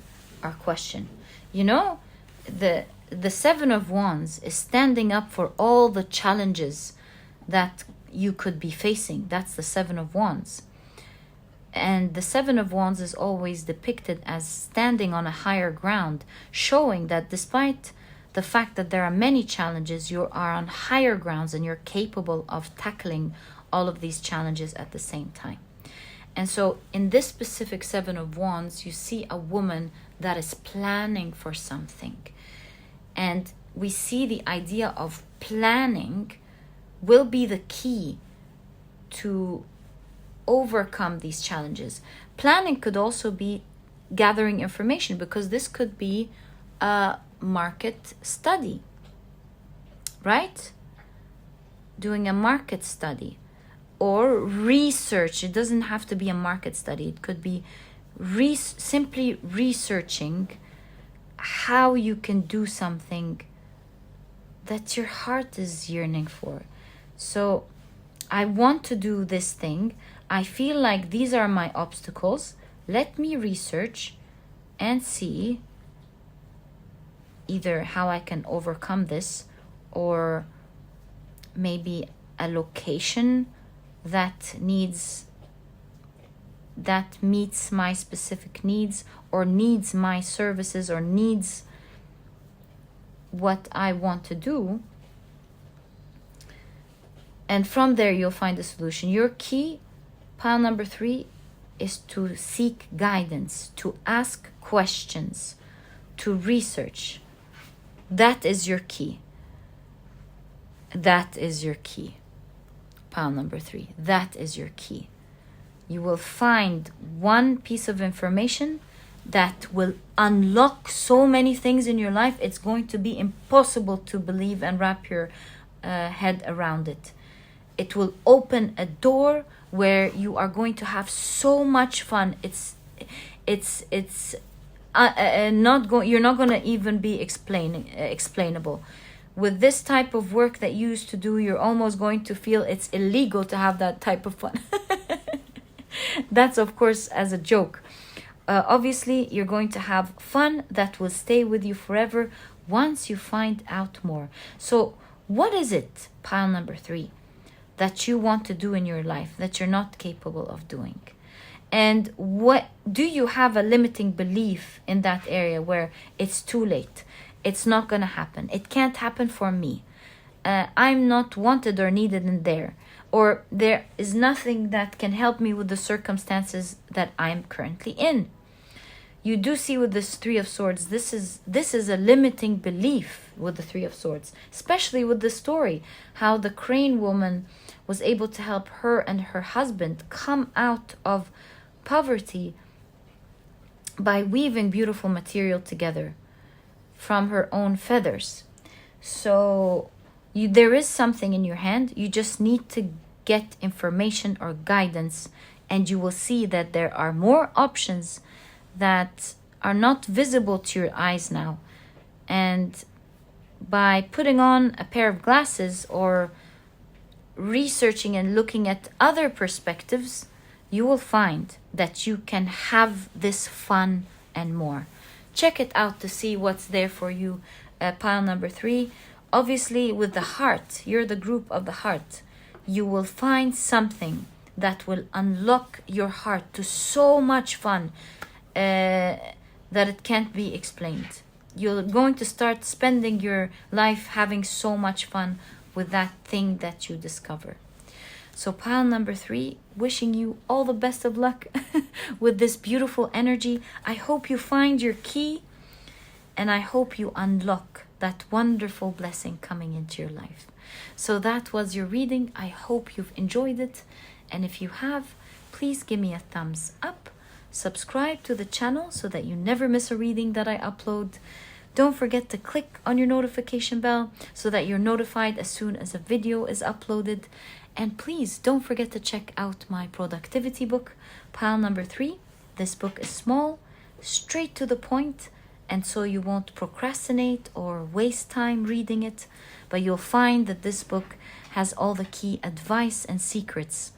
our question. You know, the 7 of Wands is standing up for all the challenges that you could be facing. That's the 7 of Wands. And the 7 of Wands is always depicted as standing on a higher ground, showing that despite the fact that there are many challenges, you are on higher grounds and you're capable of tackling all of these challenges at the same time. And so in this specific 7 of Wands, you see a woman that is planning for something. And we see the idea of planning will be the key to overcome these challenges. Planning could also be gathering information, because this could be a market study, right? Doing a market study, or research. It doesn't have to be a market study. It could be simply researching how you can do something that your heart is yearning for. So I want to do this thing. I feel like these are my obstacles. Let me research and see either how I can overcome this, or maybe a location that meets my specific needs, or needs my services, or needs what I want to do. And from there you'll find a solution. Your key, pile number 3, is to seek guidance, to ask questions, to research. That is your key. That is your key. Pile number 3. That is your key. You will find one piece of information that will unlock so many things in your life. It's going to be impossible to believe and wrap your head around it. It will open a door where you are going to have so much fun. You're not going to even be explainable. With this type of work that you used to do, you're almost going to feel it's illegal to have that type of fun. That's, of course, as a joke. Obviously, you're going to have fun that will stay with you forever once you find out more. So what is it, pile number 3, that you want to do in your life that you're not capable of doing? And what do you have a limiting belief in that area where it's too late? It's not going to happen. It can't happen for me. I'm not wanted or needed in there. Or there is nothing that can help me with the circumstances that I'm currently in. You do see with this 3 of Swords, this is a limiting belief with the 3 of Swords, especially with the story, how the crane woman was able to help her and her husband come out of poverty by weaving beautiful material together from her own feathers. So there is something in your hand. You just need to get information or guidance, and you will see that there are more options that are not visible to your eyes now. And by putting on a pair of glasses or researching and looking at other perspectives, you will find that you can have this fun and more. Check it out to see what's there for you. Pile number 3, obviously with the heart, you're the group of the heart. You will find something that will unlock your heart to so much fun that it can't be explained. You're going to start spending your life having so much fun with that thing that you discover. So pile number 3, wishing you all the best of luck with this beautiful energy. I hope you find your key, and I hope you unlock that wonderful blessing coming into your life. So that was your reading. I hope you've enjoyed it. And if you have, please give me a thumbs up. Subscribe to the channel so that you never miss a reading that I upload. Don't forget to click on your notification bell so that you're notified as soon as a video is uploaded. And please don't forget to check out my productivity book, pile number 3. This book is small, straight to the point, and so you won't procrastinate or waste time reading it. But you'll find that this book has all the key advice and secrets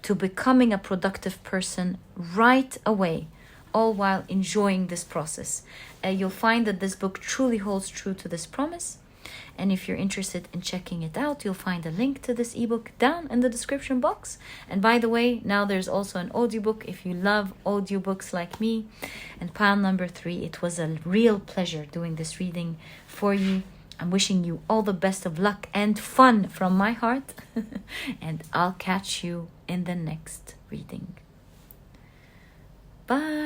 to becoming a productive person right away, all while enjoying this process. You'll find that this book truly holds true to this promise. And if you're interested in checking it out, you'll find a link to this ebook down in the description box. And by the way, now there's also an audiobook if you love audiobooks like me. And pile number 3, it was a real pleasure doing this reading for you. I'm wishing you all the best of luck and fun from my heart. And I'll catch you in the next reading. Bye.